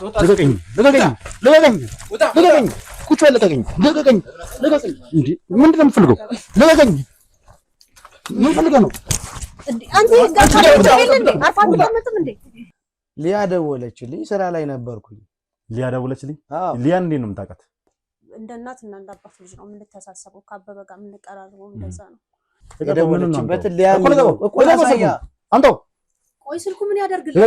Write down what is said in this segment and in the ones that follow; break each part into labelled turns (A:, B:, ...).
A: ልቀቀኝ ቁጭ በል ልቀቀኝ እንዴ ምንድን ነው የምትፈልገው ልቀቀኝ ምን ፈልገህ ነው
B: አንተ
C: ሊያ ደወለችልኝ ስራ ላይ ነበርኩኝ
A: ሊያ ደወለችልኝ ሊያ እንዴት ነው የምታውቃት
B: እንደ እናት እና እንደ አባት ልጅ ነው የምንተሳሰበው ከአበበ ጋር የምንቀራረበው እንደዛ ነው
C: የደወለችበት ሊያ እኮ ያሳያ አንተ
B: ቆይ ስልኩ ምን ያደርግልህ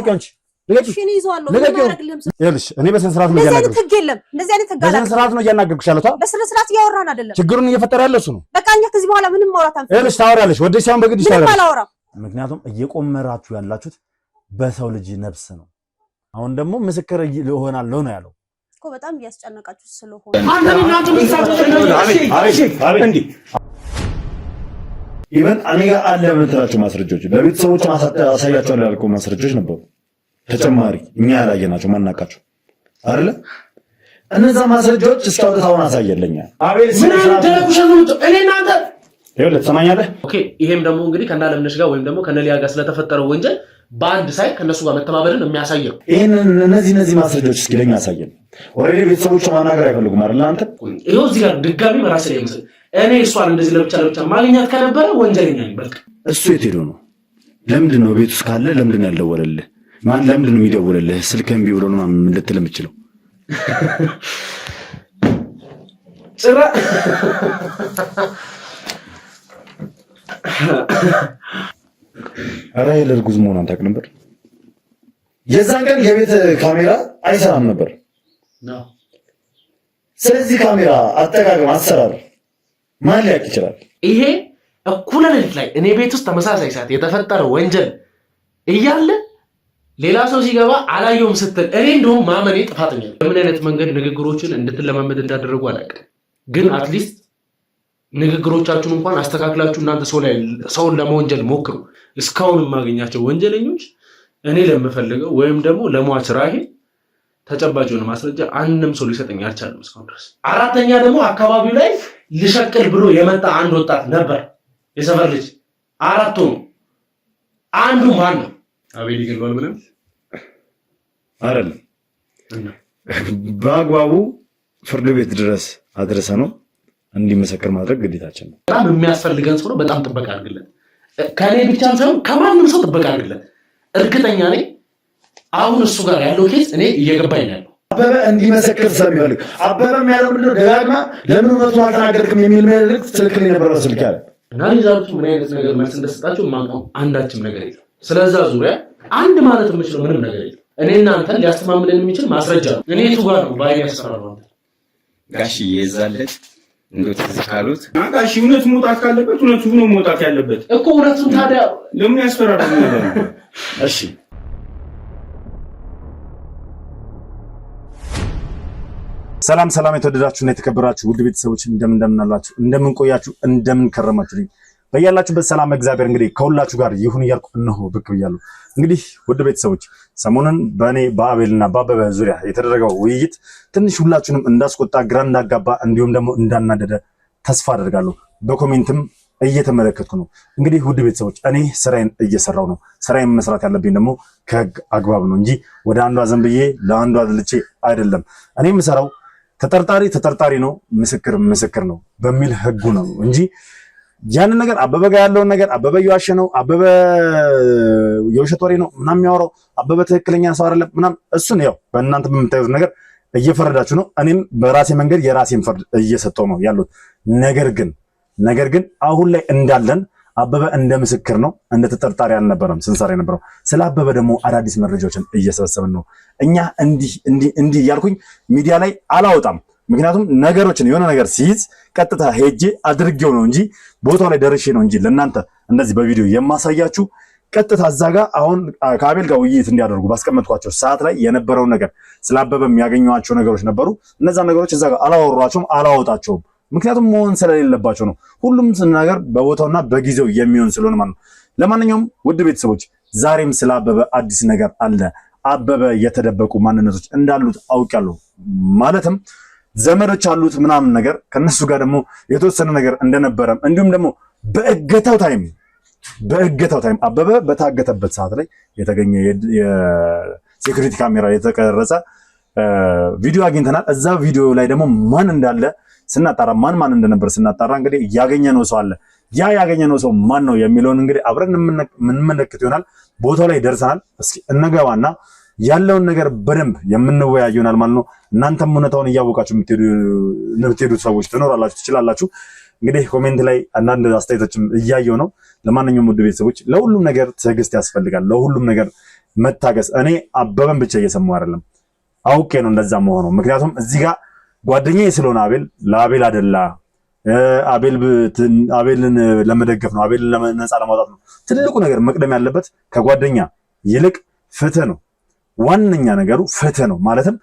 B: እሺ እኔ ይዘዋለሁ ምን ያደርግልህም
A: ይኸውልሽ እኔ በስነ ስርዓት ነው ያናገርኩሽ
B: ህግ የለም እንደዚህ አይነት ህግ አለ
A: በስነ ስርዓት ነው ያናገርኩሽ አለታ
B: በስነ ስርዓት ያወራን አይደለም
A: ችግሩን እየፈጠረ ያለው እሱ ነው
B: በቃ እኛ ከዚህ በኋላ ምንም ማውራት አንፈልግም
A: ይኸውልሽ ታወሪያለሽ ወደሽ ሳይሆን በግድሽ
B: ታወሪያለሽ
A: ምክንያቱም እየቆመራችሁ ያላችሁት በሰው ልጅ ነፍስ ነው አሁን ደግሞ ምስክር ይሆናል ነው ያለው
B: እኮ በጣም ያስጨነቃችሁ ስለሆነ
D: አንተና እንዴ ኢቨን እኔ ጋር አለ የምትላቸው ማስረጃዎች ለቤተሰቦች ማሳያቸው ያልኩ ማስረጃዎች ነበሩ ተጨማሪ እኛ ያላየናቸው ማናቃቸው አይደለ እነዛ ማስረጃዎች እስካውጣውን አሳየለኛ አቤል እኔናንተ ይኸውልህ ትሰማኛለህ
E: ኦኬ ይሄም ደግሞ እንግዲህ ከናለምነሽ ጋር ወይም ደግሞ ከነሊያ ጋር ስለተፈጠረው ወንጀል በአንድ ሳይ ከነሱ ጋር መተማመርን የሚያሳየው
D: እነዚህ ማስረጃዎች እስኪ ለኛ አሳየን ኦሬዲ ቤተሰቦች ማናገር አይፈልጉም አይደል አንተ
E: ይሄው እዚህ ጋር ድጋሚ መራስ ላይ መስል እኔ እሷን እንደዚህ ለብቻ ማግኘት ከነበረ ወንጀለኛ ነኝ በቃ
D: እሱ የት ሄዶ ነው ለምንድን ነው ቤት ውስጥ ካለ ለምንድን ነው ያልደወለልህ ማን ለምንድን ነው የሚደውልልህ ስልክህን ቢውሎ ነው ምን ልትል የምችለው
E: ጽራ
D: አረ የለርጉዝ መሆኗን ታውቅ ነበር የዛን ቀን የቤት ካሜራ አይሰራም ነበር ስለዚህ ካሜራ አጠቃቀም አሰራር ማን ሊያውቅ ይችላል
E: ይሄ እኩለ ሌሊት ላይ እኔ ቤት ውስጥ ተመሳሳይ ሰዓት የተፈጠረ ወንጀል እያለ ሌላ ሰው ሲገባ አላየውም ስትል እኔ እንደውም ማመኔ ጥፋተኛ ነው በምን አይነት መንገድ ንግግሮችን እንድትለማመድ እንዳደረጉ አላውቅም ግን አትሊስት ንግግሮቻችሁን እንኳን አስተካክላችሁ እናንተ ሰውን ለመወንጀል ሞክሩ እስካሁን ማግኛቸው ወንጀለኞች እኔ ለምፈልገው ወይም ደግሞ ለሟች ራሄ ተጨባጭ የሆነ ማስረጃ አንድም ሰው ሊሰጠኝ አልቻለም እስካሁን ድረስ አራተኛ ደግሞ አካባቢው ላይ ልሸቅል ብሎ የመጣ አንድ ወጣት ነበር የሰፈር ልጅ አራቱ አንዱ ማን ነው አቤል ይገባል ብለን
D: አይደለም በአግባቡ ፍርድ ቤት ድረስ አድረሰ ነው እንዲመሰክር ማድረግ ግዴታችን ነው
E: በጣም የሚያስፈልገን ሰው ነው በጣም ጥበቃ አድርግልን ከኔ ብቻም ሳይሆን ከማንም ሰው ጥበቃ አድርግልን እርግጠኛ ነኝ አሁን እሱ ጋር ያለው ኬስ እኔ እየገባኝ ነው
D: አበበ እንዲመሰክር ስለሚፈልግ አበበም ያለው ምንድነው ደጋግማ ለምን እውነቱን አልተናገርክም የሚል መልእክት ስልክልኝ ነበር ስልክ ያለ
E: እና ሊዛሩት ምን አይነት ነገር መልስ እንደሰጣቸው ማንቀው አንዳችም ነገር የለም ስለዛ ዙሪያ አንድ ማለት የምችለው ምንም ነገር የለም እኔ እናንተን ሊያስተማምለን የሚችል ማስረጃ ነው እኔ እሱ ጋር ነው ባይ ያስፈራራው
F: ጋሽ የዛለት እንደው ተስካሉት
G: ጋሽ እውነት መውጣት ካለበት እውነቱ ነው መውጣት ያለበት
E: እኮ እውነቱን ታዲያ
G: ለምን ያስፈራራል
D: እሺ
A: ሰላም የተወደዳችሁና የተከበራችሁ ውድ ቤተሰቦች እንደምን አላችሁ እንደምን ቆያችሁ እንደምን ከረማችሁልኝ በያላችሁበት ሰላም እግዚአብሔር እንግዲህ ከሁላችሁ ጋር ይሁን እያልኩ እነሆ ብቅ ብያለሁ እንግዲህ ውድ ቤተሰቦች ሰሞኑን በእኔ በአቤልና በአበበ ዙሪያ የተደረገው ውይይት ትንሽ ሁላችሁንም እንዳስቆጣ ግራ እንዳጋባ እንዲሁም ደግሞ እንዳናደደ ተስፋ አደርጋለሁ በኮሜንትም እየተመለከትኩ ነው እንግዲህ ውድ ቤተሰቦች እኔ ስራዬን እየሰራው ነው ስራዬን መስራት ያለብኝ ደግሞ ከህግ አግባብ ነው እንጂ ወደ አንዷ ዘንብዬ ለአንዷ ልጬ አይደለም እኔ የምሰራው ተጠርጣሪ ነው ምስክር ነው በሚል ህጉ ነው እንጂ ያንን ነገር አበበ ጋር ያለውን ነገር አበበ ይዋሽ ነው አበበ የውሸት ወሬ ነው ምናምን የሚያወራው አበበ ትክክለኛ ሰው አይደለም ምናምን እሱን ያው በእናንተ በምታዩት ነገር እየፈረዳችሁ ነው እኔም በራሴ መንገድ የራሴን ፍርድ እየሰጠው ነው ያሉት ነገር ግን አሁን ላይ እንዳለን አበበ እንደ ምስክር ነው እንደ ተጠርጣሪ አልነበረም ስንሰራ የነበረው ስለ አበበ ደግሞ አዳዲስ መረጃዎችን እየሰበሰብን ነው እኛ እንዲህ ያልኩኝ ሚዲያ ላይ አላወጣም ምክንያቱም ነገሮችን የሆነ ነገር ሲይዝ ቀጥታ ሄጄ አድርጌው ነው እንጂ ቦታው ላይ ደርሼ ነው እንጂ ለእናንተ እንደዚህ በቪዲዮ የማሳያችሁ ቀጥታ እዛ ጋር አሁን ከአቤል ጋር ውይይት እንዲያደርጉ ባስቀመጥኳቸው ሰዓት ላይ የነበረውን ነገር ስለ አበበ የሚያገኟቸው ነገሮች ነበሩ እነዛ ነገሮች እዛ ጋር አላወሯቸውም አላወጣቸውም ምክንያቱም መሆን ስለሌለባቸው ነው ሁሉም ነገር በቦታውና በጊዜው የሚሆን ስለሆነ ማለት ነው ለማንኛውም ውድ ቤተሰቦች ዛሬም ስለ አበበ አዲስ ነገር አለ አበበ የተደበቁ ማንነቶች እንዳሉት አውቃለሁ ማለትም ዘመዶች አሉት ምናምን ነገር ከነሱ ጋር ደግሞ የተወሰነ ነገር እንደነበረም እንዲሁም ደግሞ በእገታው ታይም አበበ በታገተበት ሰዓት ላይ የተገኘ የሴኩሪቲ ካሜራ የተቀረጸ ቪዲዮ አግኝተናል። እዛ ቪዲዮ ላይ ደግሞ ማን እንዳለ ስናጣራ ማን እንደነበር ስናጣራ እንግዲህ ያገኘነው ሰው አለ። ያ ያገኘነው ሰው ማን ነው የሚለውን እንግዲህ አብረን የምንመለከት ይሆናል። ቦታው ላይ ደርሰናል። እስኪ እንገባና ያለውን ነገር በደንብ የምንወያይ ይሆናል ማለት ነው። እናንተም እውነታውን እያወቃችሁ የምትሄዱት ሰዎች ትችላላችሁ። እንግዲህ ኮሜንት ላይ አንዳንድ አስተያየቶችም እያየው ነው። ለማንኛውም ውድ ቤተሰቦች ለሁሉም ነገር ትዕግስት ያስፈልጋል። ለሁሉም ነገር መታገስ። እኔ አበበን ብቻ እየሰማሁ አይደለም፣ አውቄ ነው እንደዛ መሆኑ። ምክንያቱም እዚህ ጋር ጓደኛዬ ስለሆነ ለአቤል አደላ አቤልን ለመደገፍ ነው፣ አቤልን ነፃ ለማውጣት ነው። ትልቁ ነገር መቅደም ያለበት ከጓደኛ ይልቅ ፍትህ ነው። ዋነኛ ነገሩ ፍትህ ነው። ማለትም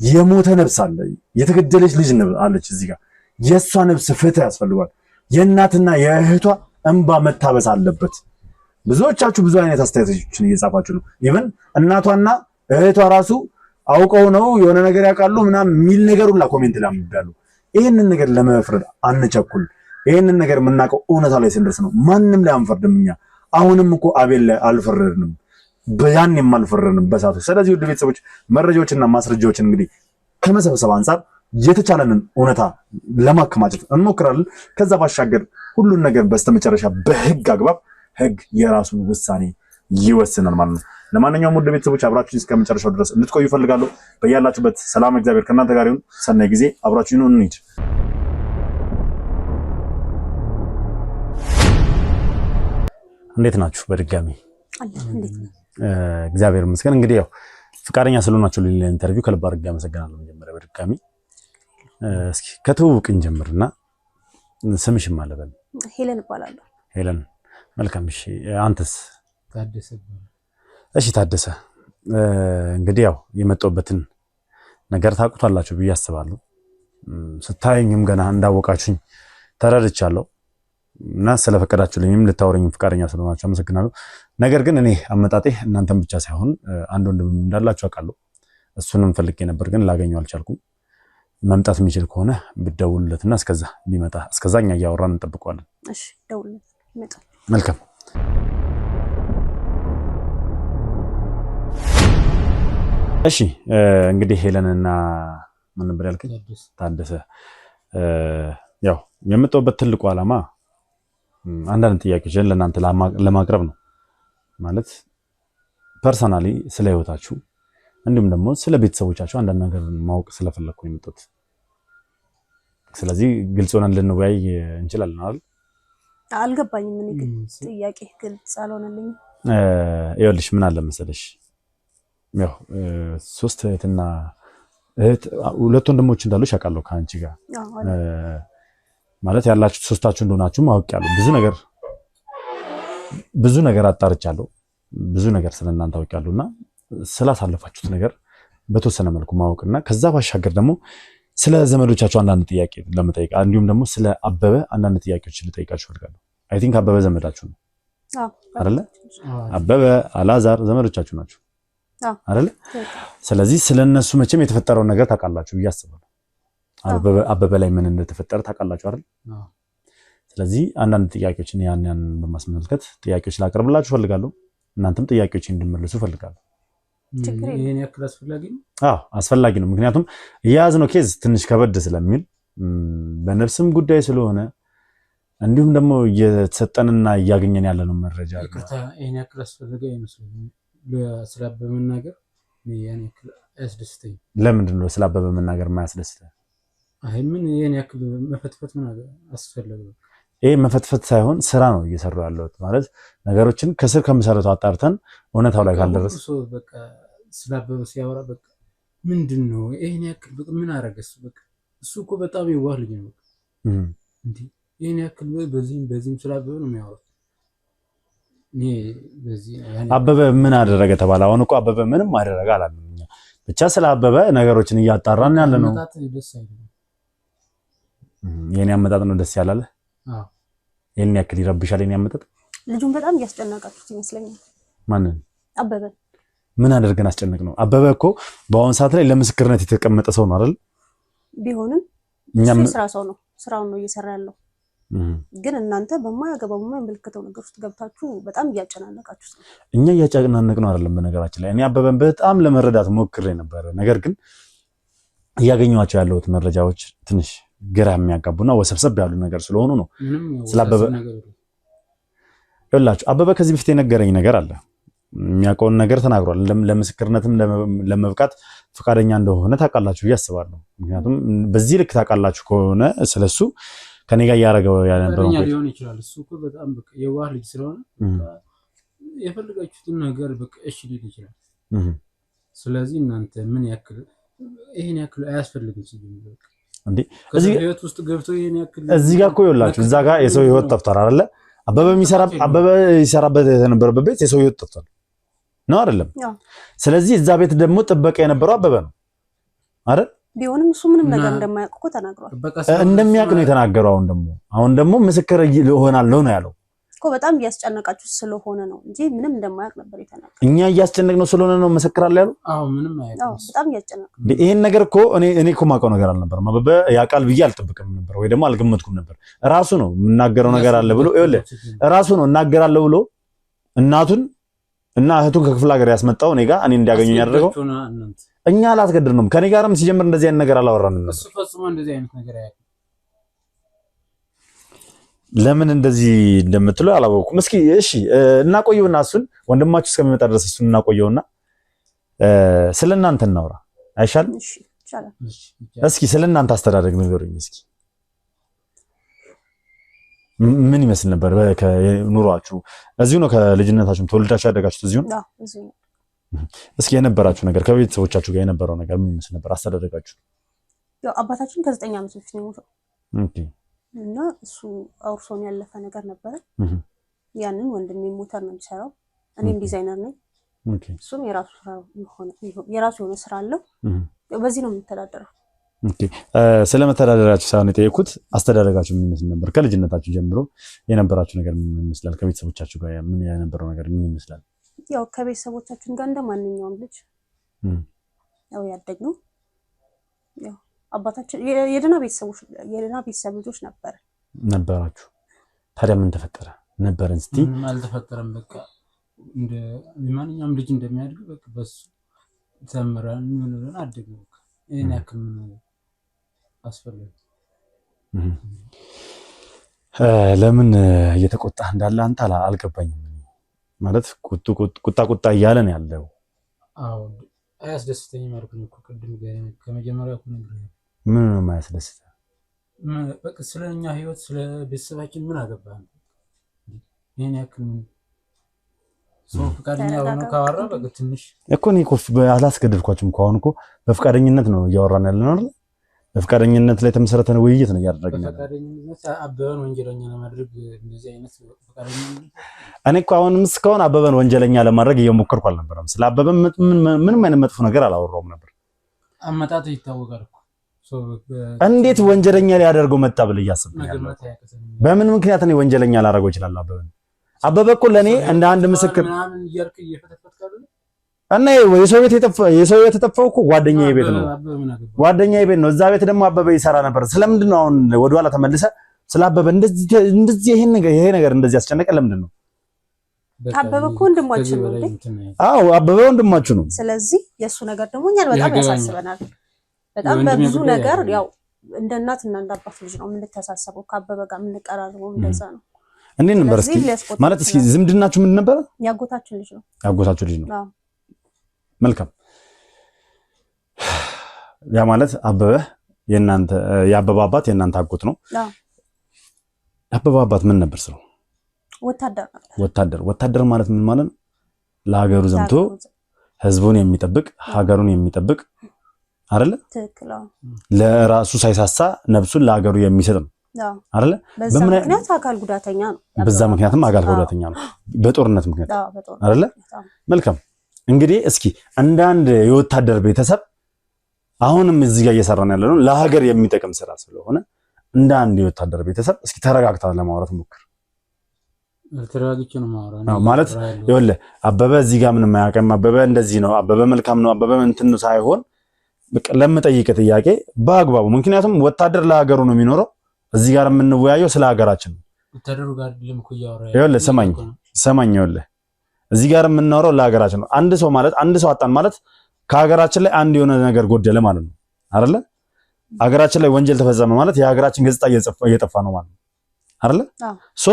A: የሞተ ነፍስ አለ፣ የተገደለች ልጅ አለች። እዚህ ጋር የእሷ ነፍስ ፍትህ ያስፈልጓል። የእናትና የእህቷ እንባ መታበስ አለበት። ብዙዎቻችሁ ብዙ አይነት አስተያየቶችን እየጻፋችሁ ነው። ኢቭን እናቷና እህቷ ራሱ አውቀው ነው የሆነ ነገር ያውቃሉ ምናምን የሚል ነገር ሁላ ኮሜንት ላይ አምዳሉ። ይህንን ነገር ለመፍረድ አንቸኩል። ይህንን ነገር የምናውቀው እውነታ ላይ ስንደርስ ነው። ማንም ላይ አንፈርድም እኛ። አሁንም እኮ አቤል ላይ አልፈረድንም፣ ያን የማልፈረድንም በሳቱ። ስለዚህ ውድ ቤተሰቦች መረጃዎችና ማስረጃዎችን እንግዲህ ከመሰብሰብ አንጻር የተቻለንን እውነታ ለማከማቸት እንሞክራለን። ከዛ ባሻገር ሁሉን ነገር በስተመጨረሻ በህግ አግባብ ህግ የራሱን ውሳኔ ይወስናል ማለት ነው። ለማንኛውም ውድ ቤተሰቦች አብራችሁን እስከ መጨረሻው ድረስ እንድትቆዩ እፈልጋለሁ። በያላችሁበት ሰላም እግዚአብሔር ከእናንተ ጋር ይሁን። ሰናይ ጊዜ። አብራችሁን እንሂድ። እንዴት ናችሁ? በድጋሚ እግዚአብሔር ይመስገን። እንግዲህ ያው ፍቃደኛ ስለሆናችሁ ለኢንተርቪው ከልብ አድርጌ አመሰግናለሁ። መጀመሪያ በድጋሚ እስኪ ከትውውቅ እንጀምርና ስምሽም አለበል?
B: ሄለን እባላለሁ።
A: ሄለን፣ መልካም። እሺ አንተስ?
C: ታደሰ።
A: እሺ ታደሰ፣ እንግዲህ ያው የመጣሁበትን ነገር ታውቁታላችሁ ብዬ አስባለሁ። ስታዩኝም ገና እንዳወቃችሁኝ ተረድቻለሁ እና ስለፈቀዳችሁልኝም ልታወሩኝ ፍቃደኛ ስለሆናችሁ አመሰግናለሁ። ነገር ግን እኔ አመጣጤ እናንተም ብቻ ሳይሆን አንድ ወንድም እንዳላችሁ አውቃለሁ። እሱንም ፈልጌ ነበር ግን ላገኘው አልቻልኩም። መምጣት የሚችል ከሆነ ብትደውልለትና እስከዛ ቢመጣ፣ እስከዛኛ እያወራን እንጠብቀዋለን።
B: እሺ ደውልለት ይመጣል።
A: መልካም። እሺ እንግዲህ ሄለንና ምን ነበር ያልከኝ? ታደሰ። ያው የመጣሁበት ትልቁ ዓላማ አንዳንድ ጥያቄዎችን ለእናንተ ለማቅረብ ነው። ማለት ፐርሰናሊ ስለ ህይወታችሁ እንዲሁም ደግሞ ስለ ቤተሰቦቻችሁ አንዳንድ ነገር ማወቅ ስለፈለኩ ነው የመጣሁት። ስለዚህ ግልጽ ሆነን ልንወያይ እንችላለን አይደል?
B: አልገባኝም። ምን ግን ጥያቄ ግልጽ አልሆነልኝም።
A: ይኸውልሽ ምን አለ መሰለሽ፣ ያው ሶስት እህትና ሁለት ወንድሞች እንዳሉሽ አውቃለሁ ከአንቺ ጋር ማለት ያላችሁ ሶስታችሁ እንደሆናችሁ አውቃለሁ። ብዙ ነገር አጣርቻለሁ። ብዙ ነገር ስለእናንተ አውቃለሁና ስላሳለፋችሁት ነገር በተወሰነ መልኩ ማወቅና ከዛ ባሻገር ደግሞ ስለ ዘመዶቻችሁ አንዳንድ ጥያቄ ለመጠየቅ እንዲሁም ደግሞ ስለ አበበ አንዳንድ ጥያቄዎች ልጠይቃችሁ ፈልጋለሁ። አይ ቲንክ አበበ ዘመዳችሁ ነው አይደለ? አበበ አላዛር ዘመዶቻችሁ ናቸው አይደለ? ስለዚህ ስለነሱ መቼም የተፈጠረውን ነገር ታውቃላችሁ ብዬ አስባለሁ። አበበ ላይ ምን እንደተፈጠረ ታውቃላችሁ አይደል? ስለዚህ አንዳንድ ጥያቄዎችን ያን በማስመልከት ጥያቄዎች ላቀርብላችሁ ፈልጋለሁ። እናንተም ጥያቄዎችን እንድመልሱ ፈልጋለሁ።
C: ይሄን ያክል አስፈላጊ ነው?
A: አዎ አስፈላጊ ነው። ምክንያቱም የያዝነው ኬዝ ትንሽ ከበድ ስለሚል በነፍስም ጉዳይ ስለሆነ እንዲሁም ደግሞ እየተሰጠንና እያገኘን ያለነው መረጃ
C: ይሄን ያክል አስፈላጊ አይመስለኝም። ስለ አበበ መናገር ያን ያክል አያስደስተኝም።
A: ለምንድን ነው ስለ አበበ መናገር የማያስደስተህ?
C: አይ ምን ይሄን ያክል መፈትፈት ምን አስፈለገ?
A: ይሄ መፈትፈት ሳይሆን ስራ ነው እየሰሩ ያለሁት። ማለት ነገሮችን ከስር ከመሰረቱ አጣርተን እውነታው ላይ ካልደረስ
C: በቃ ስለ አበበ ሲያወራ በቃ ምንድን ነው ይሄን ያክል በቃ ምን አደረገ እሱ? በቃ እሱ እኮ በጣም የዋህ ልጅ ነው። እንዴ ይሄን ያክል በዚህም ስለ አበበ ነው የሚያወራው።
A: አበበ ምን አደረገ ተባለ? አሁን እኮ አበበ ምንም አደረገ አላለም። እኛ ብቻ ስለ አበበ ነገሮችን እያጣራን ያለ ነው። የኔ አመጣጥ ነው ደስ ያላለ? ይሄን ያክል ይረብሻል የኔ አመጣጥ?
B: ልጁን በጣም እያስጨነቃችሁት ይመስለኛል።
A: ማንን?
B: አበበ።
A: ምን አደርገን አስጨነቅ ነው? አበበ እኮ በአሁን ሰዓት ላይ ለምስክርነት የተቀመጠ ሰው ነው አይደል?
B: ቢሆንም እሱ የስራ ሰው ነው፣ ስራውን ነው እየሰራ ያለው። ግን እናንተ በማያገባው የማይመለከተው ነገር ውስጥ ገብታችሁ በጣም እያጨናነቃችሁት ነው።
A: እኛ እያጨናነቅ ነው አይደለም። በነገራችን ላይ እኔ አበበን በጣም ለመረዳት ሞክሬ ነበር። ነገር ግን እያገኘኋቸው ያለሁት መረጃዎች ትንሽ ግራ የሚያጋቡና ወሰብሰብ ያሉ ነገር ስለሆኑ ነው። ስላበበ ይላችሁ አበበ ከዚህ በፊት የነገረኝ ነገር አለ። የሚያውቀውን ነገር ተናግሯል። ለምስክርነትም ለመብቃት ፈቃደኛ እንደሆነ ታውቃላችሁ ብዬ አስባለሁ። ምክንያቱም በዚህ ልክ ታውቃላችሁ ከሆነ ስለሱ ከኔ ጋር ያደረገው ያነበረው
C: ሊሆን ይችላል። እሱ እኮ በጣም በቃ የዋህ ልጅ ስለሆነ የፈለጋችሁትን ነገር በቃ እሺ ሊል ይችላል። ስለዚህ እናንተ ምን ያክል ይሄን ያክል አያስፈልግም ሲጀምር
A: እንዴ እዚህ
C: ህይወት ውስጥ ገብቶ ይሄን ያክል
A: እዚህ ጋር እኮ ይኸውላችሁ እዛ ጋር የሰው ህይወት ጠፍቷል አይደለ? አበበ ይሰራበት የነበረበት ቤት የሰው ህይወት ጠፍቷል ነው አይደለም? ስለዚህ እዛ ቤት ደግሞ ጥበቃ የነበረው አበበ ነው አይደል?
B: ቢሆንም እሱ ምንም ነገር እንደማያውቅ እኮ ተናግሯል።
A: እንደሚያውቅ ነው የተናገረው። አሁን ደግሞ ምስክር እሆናለሁ ነው ያለው
B: እኮ በጣም እያስጨነቃችሁ ስለሆነ ነው እንጂ ምንም እንደማያውቅ ነበር የተናገረው።
A: እኛ እያስጨነቅነው ስለሆነ ነው መሰክራለሁ ያለው።
C: ምንም አያውቅም።
B: በጣም እያስጨነቀ
A: ይሄን ነገር እኮ እኔ እኮ ማውቀው ነገር አልነበረም። አበበ ያውቃል ብዬ አልጠብቅም ነበር ወይ ደግሞ አልገመትኩም ነበር። ራሱ ነው የምናገረው ነገር አለ ብሎ ራሱ ነው እናገራለሁ ብሎ እናቱን እና እህቱን ከክፍለ ሀገር ያስመጣው እኔ ጋር እኔ እንዲያገኙኝ ያደረገው እኛ አላስገድድነውም። ከኔ ጋርም ሲጀምር እንደዚህ አይነት ነገር አላወራንም ነበር።
C: እሱ ፈጽሞ እንደዚህ አይነት ነገር አያውቅም።
A: ለምን እንደዚህ እንደምትለው አላወኩም። እስኪ እሺ እናቆየውና እሱን ወንድማችሁ እስከሚመጣ ድረስ እሱን እናቆየውና ስለናንተ እናውራ አይሻልም?
B: እሺ ይቻላል።
A: እስኪ ስለናንተ አስተዳደግ ንገሩኝ እስኪ። ምን ይመስል ነበር ከኑሯችሁ? እዚሁ ነው ከልጅነታችሁ ተወልዳችሁ ያደጋችሁት እዚሁ ነው?
B: እዚሁ ነው።
A: እስኪ የነበራችሁ ነገር ከቤተሰቦቻችሁ ጋር የነበረው ነገር ምን ይመስል ነበር አስተዳደጋችሁ?
B: ያው አባታችን ከ9 ዓመት በፊት ነው የሞተው።
A: ኦኬ።
B: እና እሱ አውርሶን ያለፈ ነገር ነበረ። ያንን ወንድሜ ሞተር ነው የሚሰራው፣ እኔም ዲዛይነር ነኝ። እሱም የራሱ የሆነ ስራ አለው። በዚህ ነው የምተዳደረው።
A: ኦኬ። ስለ መተዳደራችሁ ሳይሆን የጠየኩት አስተዳደጋችሁ ምን ይመስል ነበር? ከልጅነታችሁ ጀምሮ የነበራችሁ ነገር ምን ይመስላል? ከቤተሰቦቻችሁ ጋር ምን የነበረው ነገር ምን ይመስላል?
B: ያው ከቤተሰቦቻችን ጋር እንደማንኛውም ልጅ ያው ያደግነው ያው አባታችን የደና ቤተሰብ ልጆች ነበራችሁ። ታዲያ ምን ተፈጠረ? ነበርን እስቲ
C: ምንም አልተፈጠረም። በቃ እንደ ማንኛውም ልጅ እንደሚያድግ በቃ በሱ ተምረን ምን አደግን። በቃ ይሄን ያክል ምን አስፈልግ
A: ለምን እየተቆጣ እንዳለ አንተ አልገባኝም። ማለት ቁጣ እያለ ነው ያለው።
C: አዎ አያስደስተኝም አልኩኝ እኮ ቅድም ከመጀመሪያው እኮ ነበር።
A: ምን ነው የማያስደስተ?
C: በቃ ስለኛ ህይወት ስለ ቤተሰባችን ምን አገባህ? ይሄን ያክል ሰው ፈቃደኛ ሆኖ ካወራ በቃ ትንሽ
A: እኮ እኔ እኮ አላስገድድኳችሁም እኮ አሁን እኮ በፈቃደኝነት ነው እያወራን ያለነው አይደል? በፈቃደኝነት ላይ ተመሰረተ ነው ውይይት ነው እያደረግን ያለነው።
C: በፈቃደኝነት አበበን ወንጀለኛ ለማድረግ እንደዚህ አይነት ፈቃደኝነት
A: እኔ እኮ አሁንም እስካሁን አበበን ወንጀለኛ ለማድረግ እየሞከርኩ አልነበረም። ስለ አበበ ምንም አይነት መጥፎ ነገር አላወራውም ነበር።
C: አመጣጥ ይታወቃል እኮ
A: እንዴት ወንጀለኛ ሊያደርገው መጣ ብለህ እያሰብክ ነው? በምን ምክንያት ነው ወንጀለኛ ላደርገው ይችላል? አበበ እኮ ለኔ እንደ አንድ ምስክር እና የሰው ቤት የጠፋው እኮ ጓደኛዬ ቤት ነው። እዛ ቤት ደግሞ አበበ ይሰራ ነበር። ስለምንድን ነው አሁን ወደኋላ ተመልሰ ስለ አበበ እንደዚህ ይሄ ነገር እንደዚህ ያስጨነቀ ለምንድን ነው?
B: አበበ እኮ ወንድማችን ነው።
A: አዎ አበበ ወንድማችሁ ነው።
B: ስለዚህ የእሱ ነገር ደግሞ እኛን በጣም ያሳስበናል። በጣም በብዙ ነገር ያው እንደ እናትና እንደ አባት ልጅ ነው የምንተሳሰበው። ከአበበ ጋር የምንቀራረበው እንደዛ ነው። እንዴት ነበር እስኪ ማለት እስኪ ዝምድናችሁ ምን ነበር? ያጎታችሁ ልጅ ነው። አዎ
A: መልካም። ያ ማለት አበበ የእናንተ የአበበ አባት የእናንተ አጎት ነው። አበበ አባት ምን ነበር ስራው? ወታደር ማለት ምን ማለት ነው? ለሀገሩ ዘምቶ ህዝቡን የሚጠብቅ ሀገሩን የሚጠብቅ አይደለ?
B: ትክክል።
A: ለራሱ ሳይሳሳ ነፍሱን ለሀገሩ የሚሰጥ ነው አይደለ?
B: በዛ ምክንያት አካል ጉዳተኛ ነው።
A: በዛ ምክንያትም አካል ጉዳተኛ ነው፣ በጦርነት ምክንያት አይደለ? መልካም። እንግዲህ እስኪ እንደ አንድ የወታደር ቤተሰብ አሁንም እዚህ ጋር እየሰራን ያለ ነው ለሀገር የሚጠቅም ስራ ስለሆነ እንደ አንድ የወታደር ቤተሰብ እስኪ ተረጋግታ ለማውራት ሞክር።
C: ተረጋግቼ ነው ማውራት
A: ነው ማለት ይኸውልህ፣ አበበ እዚህ ጋር ምንም አያውቅም፣ አበበ እንደዚህ ነው፣ አበበ መልካም ነው፣ አበበ እንትን ነው ሳይሆን ለምጠይቅ ጥያቄ በአግባቡ። ምክንያቱም ወታደር ለሀገሩ ነው የሚኖረው። እዚህ ጋር የምንወያየው ስለ ሀገራችን ነው።
C: ወታደሩ ጋር ለምኩ ያወራ
A: ይኸውልህ፣ ሰማኝ ይኸውልህ፣ እዚህ ጋር የምናወራው ለሀገራችን ነው። አንድ ሰው አጣን ማለት ከሀገራችን ላይ አንድ የሆነ ነገር ጎደለ ማለት ነው አይደለ? አገራችን ላይ ወንጀል ተፈጸመ ማለት የሀገራችን ገጽታ እየጠፋ ነው ማለት አይደለ? ሶ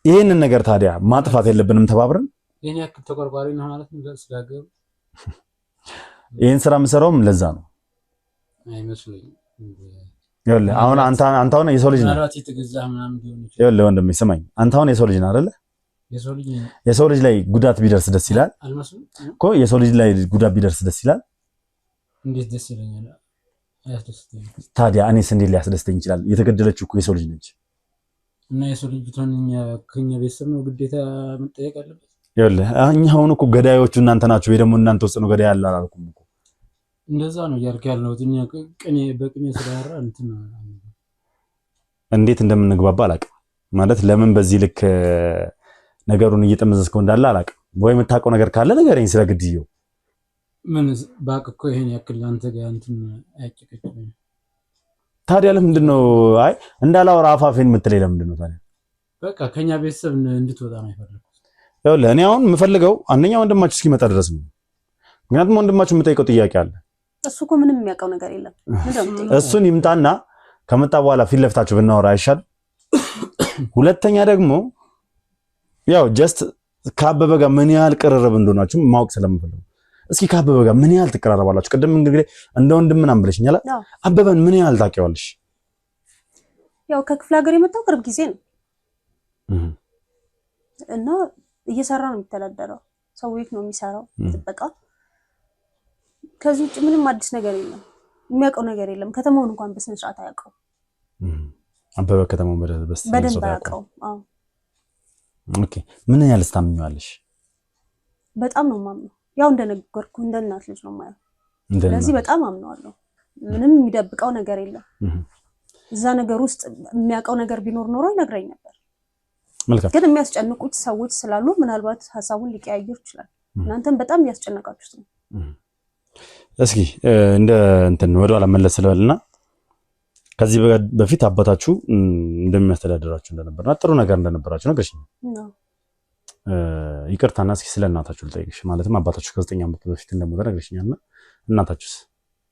A: ይሄንን ነገር ታዲያ ማጥፋት የለብንም ተባብረን።
C: ይሄን ያክል ተቆርቋሪ ነው ማለት ነው ስለሀገሩ።
A: ይሄን ስራ የምሰራውም ለዛ ነው
C: አይመስለኝም።
A: ይኸውልህ አሁን አንተ አሁን የሰው ልጅ ነህ። ይኸውልህ ወንድሜ ስማኝ፣ አንተ አሁን የሰው ልጅ ነህ አይደለ? የሰው ልጅ ላይ ጉዳት ቢደርስ ደስ ይላል እኮ። የሰው ልጅ ላይ ጉዳት ቢደርስ ደስ ይላል።
C: እንዴት ደስ ይለኛል? አያስደስተኝም።
A: ታዲያ እኔስ እንዴት ሊያስደስተኝ ይችላል? የተገደለችው እኮ የሰው ልጅ ነች።
C: እና የሰው ልጅ ከኛ ቤተሰብ ነው ግዴታ መጠየቅ አለበት።
A: ይኸውልህ እኛ አሁን እኮ ገዳዮቹ እናንተ ናችሁ ወይ ደግሞ እናንተ ውስጥ ነው ገዳይ ያለው አላልኩም እኮ።
C: እንደዛ ነው እያልክ ያለው። በቅኔ ስለያራ እንትን
A: እንዴት እንደምንግባባ አላውቅም። ማለት ለምን በዚህ ልክ ነገሩን እየጠመዘዝከው እንዳለ አላውቅም። ወይ የምታውቀው ነገር ካለ ንገረኝ ስለ ግድየው።
C: ምን ባክ እኮ ይሄን ያክል አንተ ጋር እንትን አያጨቀጭም።
A: ታዲያ ለምንድን ነው አይ እንዳላወራ አፋፌን የምትለኝ ለምንድን ነው ታዲያ?
C: በቃ ከኛ ቤተሰብ እንድትወጣ ነው የፈለኩት።
A: ይኸውልህ እኔ አሁን የምፈልገው አንደኛ ወንድማችሁ እስኪመጣ ድረስ ነው። ምክንያቱም ወንድማችሁ የምጠይቀው ጥያቄ አለ።
B: እሱ እኮ ምንም የሚያውቀው ነገር የለም።
A: እሱን ይምጣና ከመጣ በኋላ ፊት ለፊታችሁ ብናወራ አይሻል? ሁለተኛ ደግሞ ያው ጀስት ከአበበ ጋር ምን ያህል ቅርርብ እንደሆናችሁ ማወቅ ስለምፈልግ እስኪ ከአበበ ጋር ምን ያህል ትቀራረባላችሁ? ቅድም እንግዲህ እንደ ወንድም ምናምን ብለሽኛል። አበበን ምን ያህል ታውቂዋለሽ?
B: ያው ከክፍለ ሀገር የመጣው ቅርብ ጊዜ ነው እና እየሰራ ነው የሚተዳደረው። ሰው ቤት ነው የሚሰራው ጥበቃ። ከዚህ ውጭ ምንም አዲስ ነገር የለም። የሚያውቀው ነገር የለም። ከተማውን እንኳን በስነ ስርዓት አያውቀው።
A: አበበ ከተማውን
B: በደንብ አያውቀው። አዎ
A: ኦኬ። ምን ያህል ታምኚዋለሽ?
B: በጣም ነው የማምነው። ያው እንደነገርኩ እንደ እናት ልጅ ነው የማየው። ስለዚህ በጣም አምነዋለሁ። ምንም የሚደብቀው ነገር የለም። እዛ ነገር ውስጥ የሚያውቀው ነገር ቢኖር ኖሮ ይነግረኝ ነበር።
A: መልካም።
B: ግን የሚያስጨንቁት ሰዎች ስላሉ ምናልባት ሀሳቡን ሊቀያየር ይችላል። እናንተም በጣም ያስጨነቃችሁት ነው።
A: እስኪ እንደ እንትን ወደኋላ መለስ ስለበልና ከዚህ በፊት አባታችሁ እንደሚያስተዳድራችሁ እንደነበርና ጥሩ ነገር እንደነበራችሁ ነገርሽኝ። ይቅርታና እስኪ ስለ እናታችሁ ልጠይቅሽ። ማለትም አባታችሁ ከ9 ዓመት በፊት እንደሞተ ነገርሽኛልና እናታችሁስ?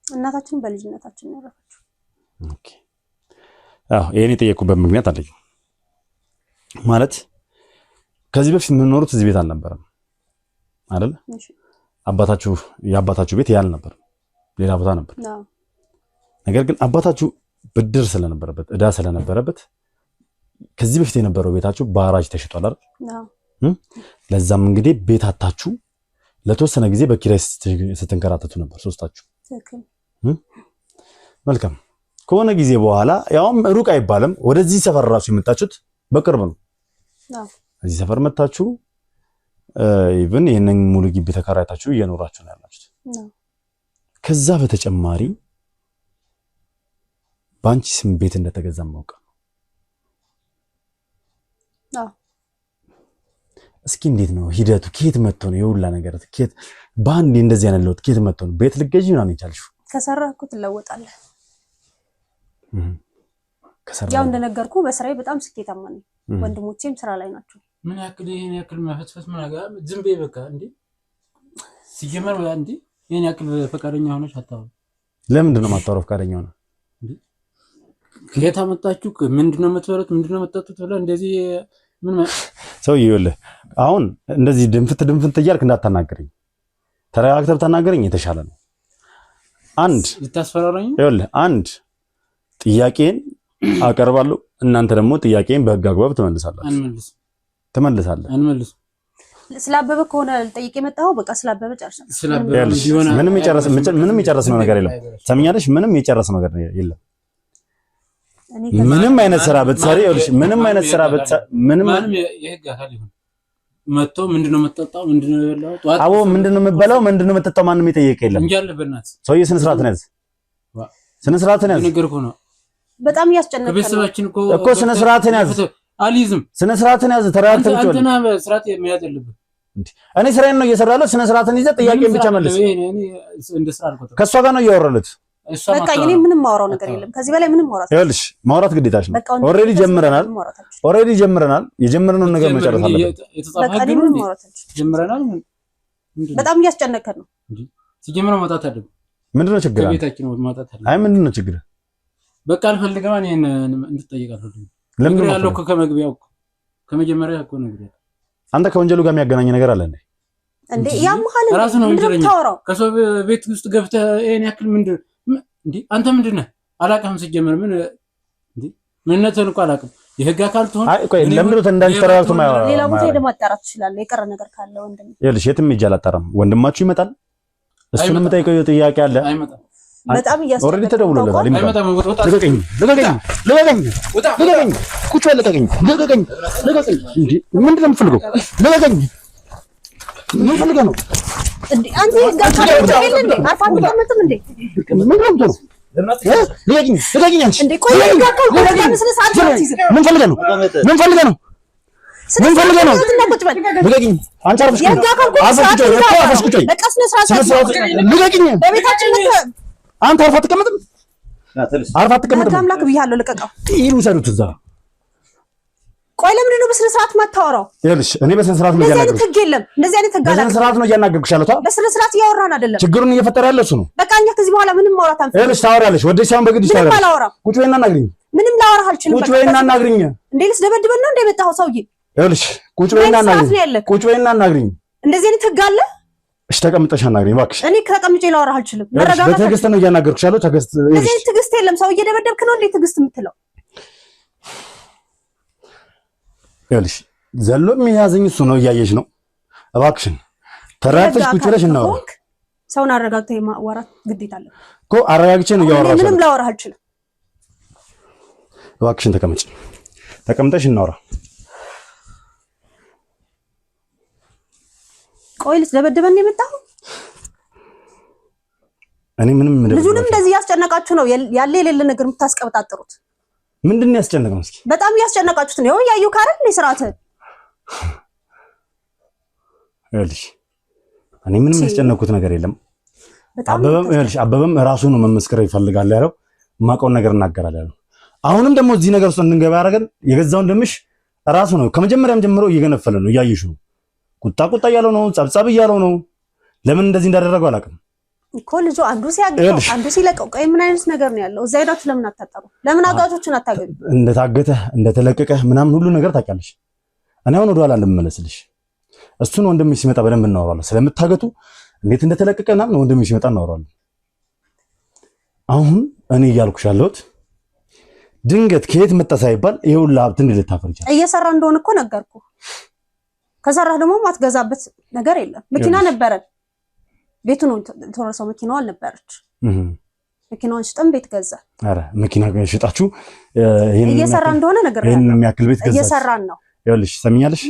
B: እናታችን በልጅነታችን ነው ያረፈችው።
A: ኦኬ። አዎ ይሄን የጠየቁበት ምክንያት አለኝ። ማለት ከዚህ በፊት የምንኖሩት እዚህ ቤት አልነበረም አይደል? የአባታችሁ ቤት ያል ነበር፣ ሌላ ቦታ ነበር። ነገር ግን አባታችሁ ብድር ስለነበረበት ዕዳ ስለነበረበት ከዚህ በፊት የነበረው ቤታችሁ በአራጅ ተሽጧል አይደል? ለዛም እንግዲህ ቤት አታችሁ ለተወሰነ ጊዜ በኪራይ ስትንከራተቱ ነበር ሶስታችሁ። መልካም። ከሆነ ጊዜ በኋላ ያውም ሩቅ አይባልም ወደዚህ ሰፈር ራሱ የመጣችሁት በቅርብ ነው። እዚህ ሰፈር መጣችሁ ኢቭን ይሄንን ሙሉ ግቢ ተከራይታችሁ እየኖራችሁ ነው ያላችሁት። ከዛ በተጨማሪ ባንቺ ስም ቤት እንደተገዛ ማውቀ ነው። እስኪ እንዴት ነው ሂደቱ? ከየት መጥቶ ነው የሁላ ነገር? ከየት ባንዲ እንደዚህ አይነት ለውጥ ከየት መጥቶ ነው? ቤት ልትገዢ ነው አንቻልሽው?
B: ከሰራህ እኮ ትለወጣለህ። ያው እንደነገርኩ በስራዬ በጣም ስኬታማ ነኝ። ወንድሞቼም ስራ ላይ ናቸው።
C: ምን ያክል ይሄን ያክል ማፈትፈት ምን አጋ ዝም በይ በቃ እንዴ ሲጀመር ወይ እንዴ ይሄን ያክል ፈቃደኛ ሆነሽ አታውሪ።
A: ለምንድን ነው የማታወራው? ፈቃደኛ ሆነ
C: እንዴ ከየት አመጣችሁ? ምንድነው የምትበሉት? ምንድነው የምትጠጡት? ብለህ እንደዚህ ምን
A: ሰው ይኸውልህ፣ አሁን እንደዚህ ድንፍት እያልክ እንዳታናገረኝ፣ ተረጋግተህ ብታናገረኝ የተሻለ ነው። አንድ
C: ልታስፈራራኝ?
A: ይኸውልህ አንድ ጥያቄን አቀርባለሁ፣ እናንተ ደግሞ ጥያቄን በህግ አግባብ ትመልሳለህ።
B: ስላበበ ከሆነ ልጠይቅ የመጣው በቃ ስላበበ ጨርሰን።
A: ምንም የጨረስነው ነገር የለም። ሰምኛለሽ? ምንም የጨረስነው ነገር የለም። ምንም አይነት ስራ ብትሰሪ ይኸውልሽ፣ ምንም አይነት ስራ ብትሰሪ ምንም
C: የህግ አካል ይሁን መጥቶ ምንድነው የምትጠጣው? ምንድነው የበላው? ጧት
A: አቦ ምንድነው የምትበላው? ምንድነው የምትጠጣው? ማንም የጠየቀ የለም።
C: እንጃለ በእናትህ
A: ሰውዬ ስነ ስርዓትን ያዝ፣ ስነ ስርዓትን ያዝ።
C: ነገርኩህ ነው።
B: በጣም ያስጨነቀኝ
C: ከቤተሰባችን
A: እኮ ስነ ስርዓትን ያዝ፣
C: አልይዝም።
A: ስነ ስርዓትን ያዝ። ተረጋግተህ ብቻ
C: አንተና በስርዓት የሚያዝ ያለብህ
A: እኔ ስራዬን ነው እየሰራለሁ። ስነ ስርዓትን ይዘህ ጥያቄን ብቻ መልስ።
C: እንደ ስራ አልቆጥረም።
A: ከእሷ ጋር ነው እያወራሁት።
B: በቃ እኔ ምንም ማውራው ነገር የለም። ከዚህ በላይ ምንም ማውራት
A: ይኸውልሽ፣ ማውራት ግዴታሽ ነው። ኦልሬዲ ጀምረናል። የጀመርነውን ነገር መጨረስ አለብን።
B: በቃ እኔ ምንም ማውራት አልችልም።
C: ጀምረናል።
B: በጣም እያስጨነቀን ነው።
C: ሲጀምረው መውጣት አለብን።
A: ምንድነው ችግር?
C: ቤታችን ማውጣት አለ።
A: አይ ምንድነው ችግር?
C: በቃ አልፈልግም። እኔ እንድትጠይቃለሁ።
A: ለምን
C: ያለው ከመግቢያው ከመጀመሪያ እኮ ነው።
A: አንተ ከወንጀሉ ጋር የሚያገናኝ ነገር አለ እንዴ?
B: እንዴ ያምሃል
C: ራሱ ነው ወንጀለኛ። ከሰው ቤት ውስጥ ገብተህ ይሄን ያክል ምንድን እንዴ? አንተ ምንድነህ? አላውቅም። ሲጀመር ምን እንዴ ምንነትህን እኮ አላውቅም። የህግ አካል ትሆን።
A: አይ ቆይ ለምን ነው እንዳንተራራቱ ማያወራ?
B: ሌላ ቦታ ሄደህ ማጣራት ትችላለህ። የቀረ ነገር ካለ ወንድም
A: ይኸውልሽ፣ የትም ሂጅ አላጣራም። ወንድማችሁ ይመጣል። እሱንም የምጠይቀው ጥያቄ አለ።
C: አይመጣም።
B: በጣም
A: ኦልሬዲ ተደውሎለታል።
C: አይመጣም።
A: ልቀቀኝ። ቁጭ በል ልቀቀኝ። እንዴ ምንድን ነው የምትፈልገው? ልቀቀኝ። ምን ፈልገህ ነው
B: እንዴ? አንተ ጋር ታውቃለህ እንዴ? አርፋት ተቀመጥም እንዴ?
A: ምን ነው የምትሆነው? ልቀቀኝ አንቺ።
B: እንዴ ቆይ ምን
A: ፈልገህ ነው? ልቀቀኝ። አንቺ አርፈሽ ቁጭ በይ። ልቀቀኝ። አንተ አርፋ አትቀመጥም? አርፋ አትቀመጥም?
B: አምላክ ብያለሁ። ልቀቀው።
A: ይሄን ውሰዱት እዛ።
B: ቆይ ለምንድን ነው በስነ ስርዓት ማታወራው?
A: ይኸውልሽ እኔ በስነ ስርዓት ነው እያናገርኩሽ።
B: ህግ የለም እንደዚህ አይነት ህግ አለ።
A: በስነ ስርዓት ነው እያናገርኩሽ ያለሁት። በስነ
B: ስርዓት እያወራን አይደለም።
A: ችግሩን እየፈጠረ ያለው እሱ ነው።
B: በቃ እኛ ከዚህ በኋላ ምንም ማውራት አንፈልግም።
A: ይኸውልሽ ታወሪያለሽ። ወደሽ ሳይሆን በግድሽ ታወሪያለሽ። ቁጭ በይና አናግሪኝ።
B: ምንም ላወራህ አልችልም።
A: ቁጭ በይና አናግሪኝ።
B: እንዴ ልትደበድበን ነው እንደ የመጣኸው ሰውዬ?
A: ይኸውልሽ ቁጭ በይና አናግሪኝ። ቁጭ በይና አናግሪኝ።
B: እንደዚህ አይነት ህግ አለ?
A: እሺ ተቀምጠሽ አናግሪኝ እባክሽ።
B: እኔ ተቀምጬ ላወራህ አልችልም። መረጋጋት።
A: በትዕግስት ነው እያናገርኩሽ ያለሁት። ትዕግስት።
B: እንደዚህ ትዕግስት የለም። ሰው እየደበደብክ ነው እንዴ ትዕግስት የምትለው?
A: ይኸውልሽ ዘሎ የሚያዘኝ እሱ ነው። እያየሽ ነው። እባክሽን ተረጋግተሽ ቁጭ ብለሽ እናወራ።
B: ሰውን አረጋግተህ ማዋራት ግዴታ አለ
A: እኮ። አረጋግቼ ነው እያወራሽ።
B: ምንም ላወራህ አልችልም።
A: እባክሽን ተቀመጭ። ተቀምጠሽ እናወራ።
B: ቆይ ልትደበድበን የመጣኸው?
A: እኔ ምንም
B: ልጁንም እንደዚህ ያስጨነቃችሁ ነው ያለ የሌለ ነገር የምታስቀብጣጥሩት።
A: ምንድን ነው ያስጨነቀው? እስኪ በጣም
B: ያስጨነቃችሁት ነው። ያዩ ካረን ለስራትህ
A: ይኸውልሽ እኔ ምንም ያስጨነኩት ነገር የለም። አበበም ራሱ ነው መመስከር ይፈልጋል ያለው። የማውቀውን ነገር እናገራለሁ ያለው። አሁንም ደግሞ እዚህ ነገር ውስጥ እንድንገባ ያደረገን የገዛውን ደምሽ ራሱ ነው። ከመጀመሪያም ጀምሮ እየገነፈለ ነው። እያየሽ ነው። ቁጣ እያለው ነው። ጸብጸብ እያለው ነው። ለምን እንደዚህ እንዳደረገው አላውቅም
B: እኮ ልጁ አንዱ ሲያገው አንዱ ሲለቀው። ቆይ ምን አይነት ነገር ነው ያለው? እዛ ሄዳችሁ ለምን አታጣሩ? ለምን አጋቾችን አታገኙ?
A: እንደታገተ እንደተለቀቀ ምናምን ሁሉ ነገር ታውቂያለሽ። እኔ አሁን ወደኋላ ልመለስልሽ። እሱን ወንድምሽ ሲመጣ በደንብ እናወራለን። ስለምታገቱ እንዴት እንደተለቀቀ ምናምን ወንድምሽ ሲመጣ እናወራለን። አሁን እኔ እያልኩሽ ያለሁት ድንገት ከየት መጣ ሳይባል ይሄውን ሀብት እንዴት ልታፈር ይችላል?
B: እየሰራ እንደሆነ እኮ ነገርኩ። ከሰራህ ደግሞ ማትገዛበት ነገር የለም። መኪና ነበረን፣ ቤቱ ነው ተወረሰው። መኪናው አልነበረች። መኪናውን ሽጠን ቤት ገዛ። አረ
A: መኪና ሽጣችሁ
B: እየሰራ እንደሆነ ነገር
A: ይሄን የሚያክል ቤት ገዛችሁ።
B: እየሰራን ነው።
A: ይኸውልሽ ሰሚኛለሽ፣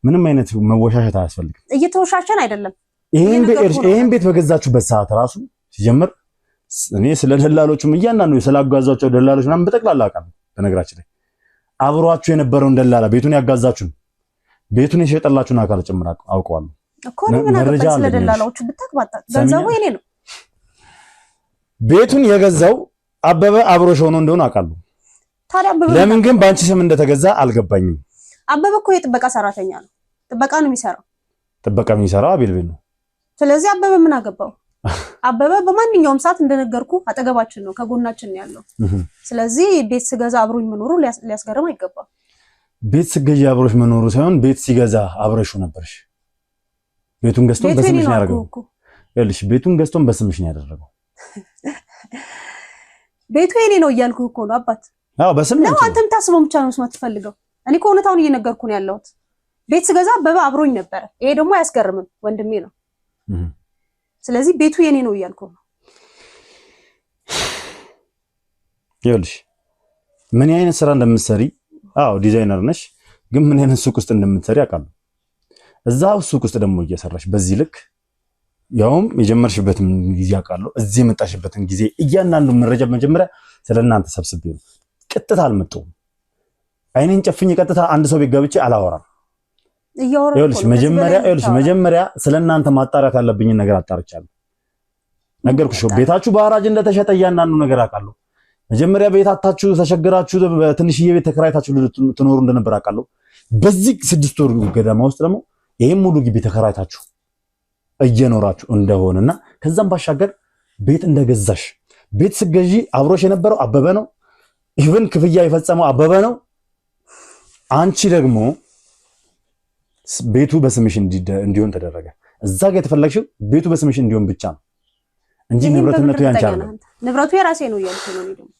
A: ምንም አይነት መወሻሸት አያስፈልግም።
B: እየተወሻሸን አይደለም።
A: ይሄን ቤት በገዛችሁበት ሰዓት ራሱ ሲጀምር እኔ ስለ ደላሎቹም እያንዳንዱ ስላጓዛቸው ደላሎች ምናምን በጠቅላላ አውቃለሁ። በነገራችን ላይ አብሯችሁ የነበረውን ደላላ ቤቱን ያጋዛችሁን ቤቱን የሸጠላችሁን አካል ጭምር አውቀዋለሁ
B: እኮ ነው። መረጃ ስለ ደላላዎቹ ብታቅባጣ ገንዘቡ የኔ ነው።
A: ቤቱን የገዛው አበበ አብሮሽ ሆኖ እንደሆነ አውቃለሁ።
B: ታዲያ አበበ
A: ለምን ግን በአንቺ ስም እንደተገዛ አልገባኝም።
B: አበበ እኮ የጥበቃ ሰራተኛ ነው። ጥበቃ ነው የሚሰራው።
A: ጥበቃ የሚሰራው አቤል ነው።
B: ስለዚህ አበበ ምን አገባው? አበበ በማንኛውም ሰዓት እንደነገርኩ አጠገባችን ነው፣ ከጎናችን ነው ያለው። ስለዚህ ቤት ስገዛ አብሮኝ መኖሩ ሊያስገርም አይገባም።
A: ቤት ስገዢ አብሮሽ መኖሩ ሳይሆን ቤት ሲገዛ አብረሽው ነበርሽ። ቤቱን ገዝቶን በስምሽ ነው ያደረገው። ይኸውልሽ ቤቱን ገዝቶን በስምሽ ነው ያደረገው።
B: ቤቱ የኔ ነው እያልኩህ እኮ ነው አባት።
A: አዎ በስም ነው።
B: አንተም ታስበው ብቻ ነው መስማት ትፈልገው። እኔ እኮ እውነታውን እየነገርኩህ ነው ያለሁት። ቤት ስገዛ አበበ አብሮኝ ነበረ። ይሄ ደግሞ አያስገርምም፣ ወንድሜ ነው። ስለዚህ ቤቱ የኔ ነው እያልኩህ ነው። ይኸውልሽ
A: ምን አይነት ስራ እንደምትሰሪ፣ አዎ ዲዛይነር ነሽ፣ ግን ምን አይነት ሱቅ ውስጥ እንደምትሰሪ አውቃለሁ። እዛው ሱቅ ውስጥ ደግሞ እየሰራሽ በዚህ ልክ ያውም የጀመርሽበትን ጊዜ አውቃለሁ። እዚህ የመጣሽበትን ጊዜ እያንዳንዱ መረጃ መጀመሪያ ስለእናንተ ሰብስቤ ነው። ቀጥታ አልመጣሁም። አይኔን ጨፍኝ ቀጥታ አንድ ሰው ቤት ገብቼ አላወራም። ይኸውልሽ መጀመሪያ ስለእናንተ ማጣራት ያለብኝን ነገር አጣርቻለሁ። ነገርኩሽ። ቤታችሁ በአራጅ እንደተሸጠ እያንዳንዱ ነገር አውቃለሁ። መጀመሪያ ቤት አታችሁ ተቸግራችሁ በትንሽዬ ቤት ተከራይታችሁ ትኖሩ እንደነበር አውቃለሁ። በዚህ 6 ወር ገደማ ውስጥ ደግሞ ይሄን ሙሉ ግቢ ተከራይታችሁ እየኖራችሁ እንደሆነና ከዛም ባሻገር ቤት እንደገዛሽ ቤት ስገዢ አብሮሽ የነበረው አበበ ነው። ኢቭን ክፍያ የፈጸመው አበበ ነው። አንቺ ደግሞ ቤቱ በስምሽ እንዲሆን ተደረገ። እዛ ጋር የተፈለግሽው ቤቱ በስምሽ እንዲሆን ብቻ ነው እንጂ ንብረትነቱ ያንቺ አይደለም።
B: ንብረቱ የራሴ ነው እያልኩ ነው እኔ ደግሞ።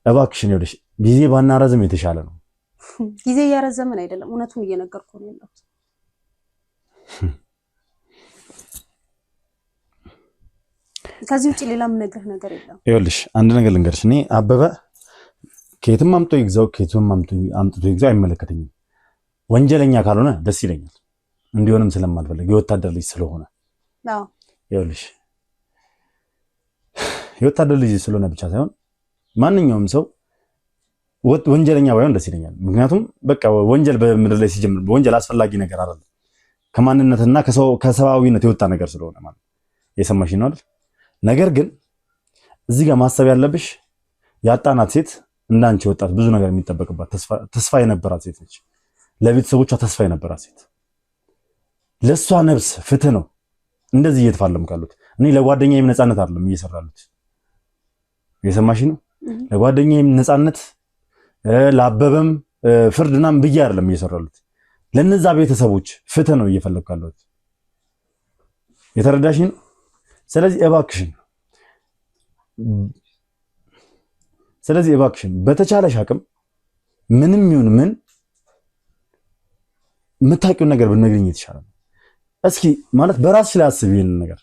A: እባክሽን ይኸውልሽ ጊዜ ባናረዝም የተሻለ ነው።
B: ጊዜ እያረዘምን አይደለም፣ እውነቱን እየነገርኩ ነው ያለሁት። ከዚህ ውጪ ሌላ ምን ነገር የለም።
A: ይኸውልሽ አንድ ነገር ልንገርሽ፣ እኔ አበበ ከየትም አምጥቶ ይግዛው ከየትም አምጥቶ ይግዛው አይመለከተኝም። ወንጀለኛ ካልሆነ ደስ ይለኛል። እንዲሆንም ስለማልፈልግ የወታደር ልጅ ስለሆነ
B: አዎ፣
A: ይኸውልሽ የወታደር ልጅ ስለሆነ ብቻ ሳይሆን ማንኛውም ሰው ወንጀለኛ ባይሆን ደስ ይለኛል። ምክንያቱም በቃ ወንጀል በምድር ላይ ሲጀምር ወንጀል አስፈላጊ ነገር አይደለም። ከማንነትና ከሰብአዊነት የወጣ ነገር ስለሆነ ማለት የሰማሽኝ ነው አይደል? ነገር ግን እዚህ ጋር ማሰብ ያለብሽ ያጣናት ሴት እንዳንቺ ወጣት ብዙ ነገር የሚጠበቅባት ተስፋ የነበራት ሴት ነች። ለቤተሰቦቿ ተስፋ የነበራት ሴት፣ ለሷ ነፍስ ፍትህ ነው እንደዚህ እየተፋለሙ ካሉት። እኔ ለጓደኛዬም ነፃነት አይደለም እየሰራሉት። የሰማሽኝ ነው? ለጓደኛዬም ነፃነት ለአበበም ፍርድናም ብዬ አይደለም እየሰራሉት። ለነዛ ቤተሰቦች ፍትህ ነው እየፈለኩ ካሉት። የተረዳሽኝ ነው? ስለዚህ እባክሽን በተቻለሽ አቅም ምንም ይሁን ምን የምታውቂውን ነገር ብትነግሪኝ የተሻለ ነው። እስኪ ማለት በራስሽ ላይ አስቢ ይሄንን ነገር።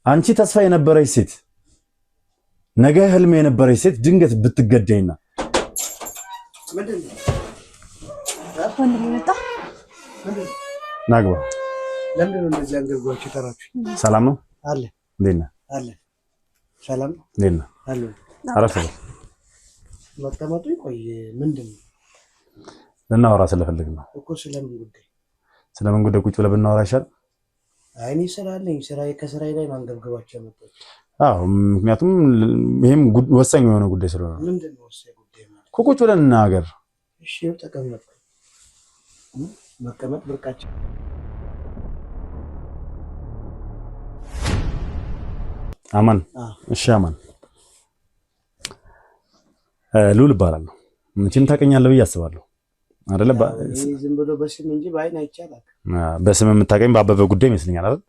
A: አንቺ ተስፋ የነበረች ሴት፣ ነገ ህልም የነበረች ሴት ድንገት ብትገደይና ናግባ
H: ለምንድን ነው እንደዚህ አንገብጋችሁ የጠራችሁ?
A: ሰላም ነው
H: አለ
A: እንዴት ነህ?
H: አለ ሰላም ነው
A: እንዴት ነህ?
H: አለ
A: አረፈ
H: መቀመጡ ይቆይ። ምንድን ነው
A: ልናወራ ስለፈልግ ነው
H: እኮ። ስለምን ጉዳይ?
A: ስለምን ጉዳይ ቁጭ ብለህ ብናወራ ይሻል?
H: አይ እኔ ስራ አለኝ። ከስራዬ ላይ ነው አንገብጋችሁ ያመጣሁት።
A: አዎ ምክንያቱም ይሄም ወሳኝ የሆነ ጉዳይ ስለሆነ።
H: ምንድን ነው ወሳኝ ጉዳይ ማለት?
A: ቁጭ ብለን እናገር።
H: እሺ ተቀመጥ። መቀመጥ ብርቃቸው።
A: አማን እሺ፣ አማን ሉል እባላለሁ። መቼም ታውቀኛለህ ብዬ አስባለሁ አይደለ?
H: ዝም ብሎ በስም እንጂ በአይን አይቻልም።
A: በስም የምታውቀኝ በአበበ ጉዳይ ይመስለኛል አይደል?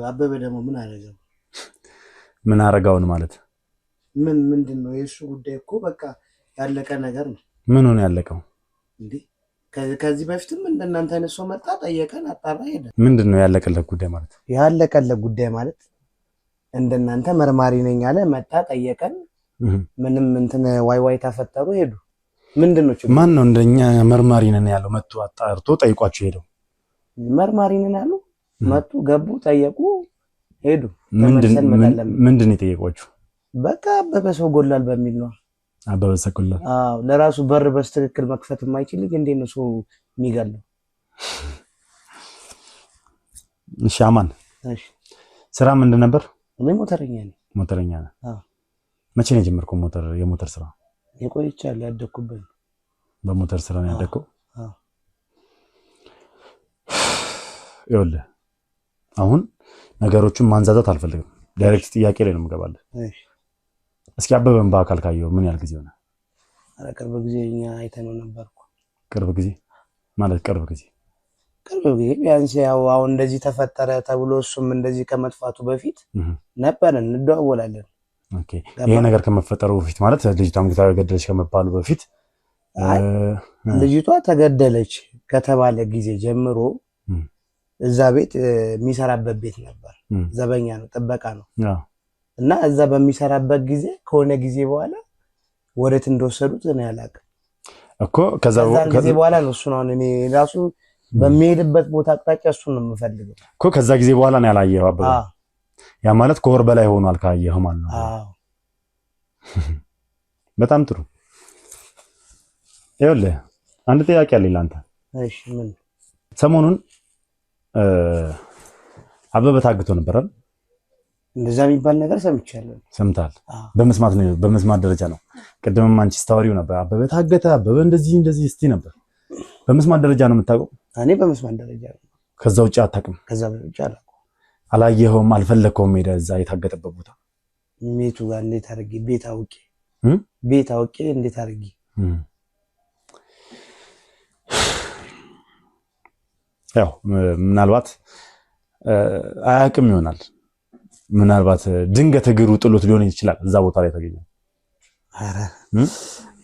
H: አበበ ደግሞ ምን አደረገው?
A: ምን አረጋውን ማለት
H: ምንድን ነው የእሱ ጉዳይ? እኮ በቃ ያለቀ ነገር ነው።
A: ምን ሆነ ያለቀው?
H: እንዴ ከዚህ በፊትም እንደናንተ አይነት ሰው መጣ፣ ጠየቀን፣ አጣራ፣ ሄደ።
A: ምንድን ነው ያለቀለት ጉዳይ ማለት?
H: ያለቀለት ጉዳይ ማለት እንደናንተ መርማሪ ነኝ አለ፣ መጣ፣ ጠየቀን፣ ምንም እንትን ዋይ ተፈጠሩ፣ ሄዱ። ምንድን ነው
A: ማን ነው እንደኛ መርማሪ ነን ያለው? መጡ፣ አጣርቶ ጠይቋቸው ሄደው።
H: መርማሪ ነን ያሉ መጡ፣ ገቡ፣ ጠየቁ፣ ሄዱ።
A: ምንድን ነው የጠየቋችሁ?
H: በቃ አበበ ሰው ጎላል በሚል ነው።
A: አበበ ሰው ጎላል?
H: አዎ፣ ለራሱ በር በስትክክል መክፈት የማይችል ልጅ እንዴት ነው ሰው የሚገለው?
A: እሺ አማን፣
H: እሺ
A: ስራ ምንድን ነበር?
H: እኔ ሞተረኛ ነኝ።
A: ሞተረኛ ነህ?
H: አዎ።
A: መቼ ነው የጀመርከው የሞተር ስራ?
H: የቆይቻለሁ፣ ያደኩበት።
A: በሞተር ስራ ነው ያደከው?
H: አዎ።
A: ይኸውልህ አሁን ነገሮችን ማንዛዛት አልፈልግም። ዳይሬክት ጥያቄ ላይ ነው የምገባልህ።
H: እሺ።
A: እስኪ አበበን በአካል ካየው ምን ያህል ጊዜ ሆነ?
H: ኧረ ቅርብ ጊዜ እኛ አይተነው ነበርኩ።
A: ቅርብ ጊዜ ማለት ቅርብ ጊዜ
H: ቢያንስ ያው አሁን እንደዚህ ተፈጠረ ተብሎ እሱም እንደዚህ ከመጥፋቱ በፊት ነበረን፣ እንደዋወላለን።
A: ኦኬ። ይሄ ነገር ከመፈጠሩ በፊት ማለት ልጅቷም ተገደለች ከመባሉ በፊት
H: ልጅቷ ተገደለች ከተባለ ጊዜ ጀምሮ እዛ ቤት የሚሰራበት ቤት ነበር። ዘበኛ ነው፣ ጥበቃ ነው። እና እዛ በሚሰራበት ጊዜ ከሆነ ጊዜ በኋላ ወዴት እንደወሰዱት እኔ አላውቅም
A: እኮ። ከዛ
H: ጊዜ በኋላ ነው እሱን አሁን እኔ ራሱ በሚሄድበት ቦታ አቅጣጫ እሱን ነው የምፈልገው
A: እኮ። ከዛ ጊዜ በኋላ ነው ያላየኸው አበበ? ያ ማለት ከወር በላይ ሆኗል ካየኸው ማለት ነው?
H: አዎ።
A: በጣም ጥሩ። ይኸውልህ አንድ ጥያቄ አለኝ ለአንተ።
H: እሺ። ምን?
A: ሰሞኑን አበበ ታግቶ ነበር አይደል?
H: እንደዛ የሚባል ነገር ሰምቻለሁ።
A: ሰምተሃል? በመስማት ደረጃ ነው። ቅድምም አንቺ ስታወሪው ነበር። አበበ ታገተ፣ አበበ እንደዚህ እስቲ ነበር። በመስማት ደረጃ ነው የምታውቀው?
H: እኔ በመስማት ደረጃ ነው።
A: ከዛ ውጭ አታውቅም?
H: ከዛ ውጭ አላውቅም።
A: አላየኸውም? አልፈለከውም? ሄደህ እዛ የታገተበት ቦታ
H: ሜቱ ጋር እንዴት አድርጌ ቤት አውቄ እንዴት አድርጌ
A: ያው ምናልባት አያውቅም ይሆናል። ምናልባት ድንገት እግሩ ጥሎት ሊሆን ይችላል እዛ ቦታ ላይ ተገኘ።
H: ኧረ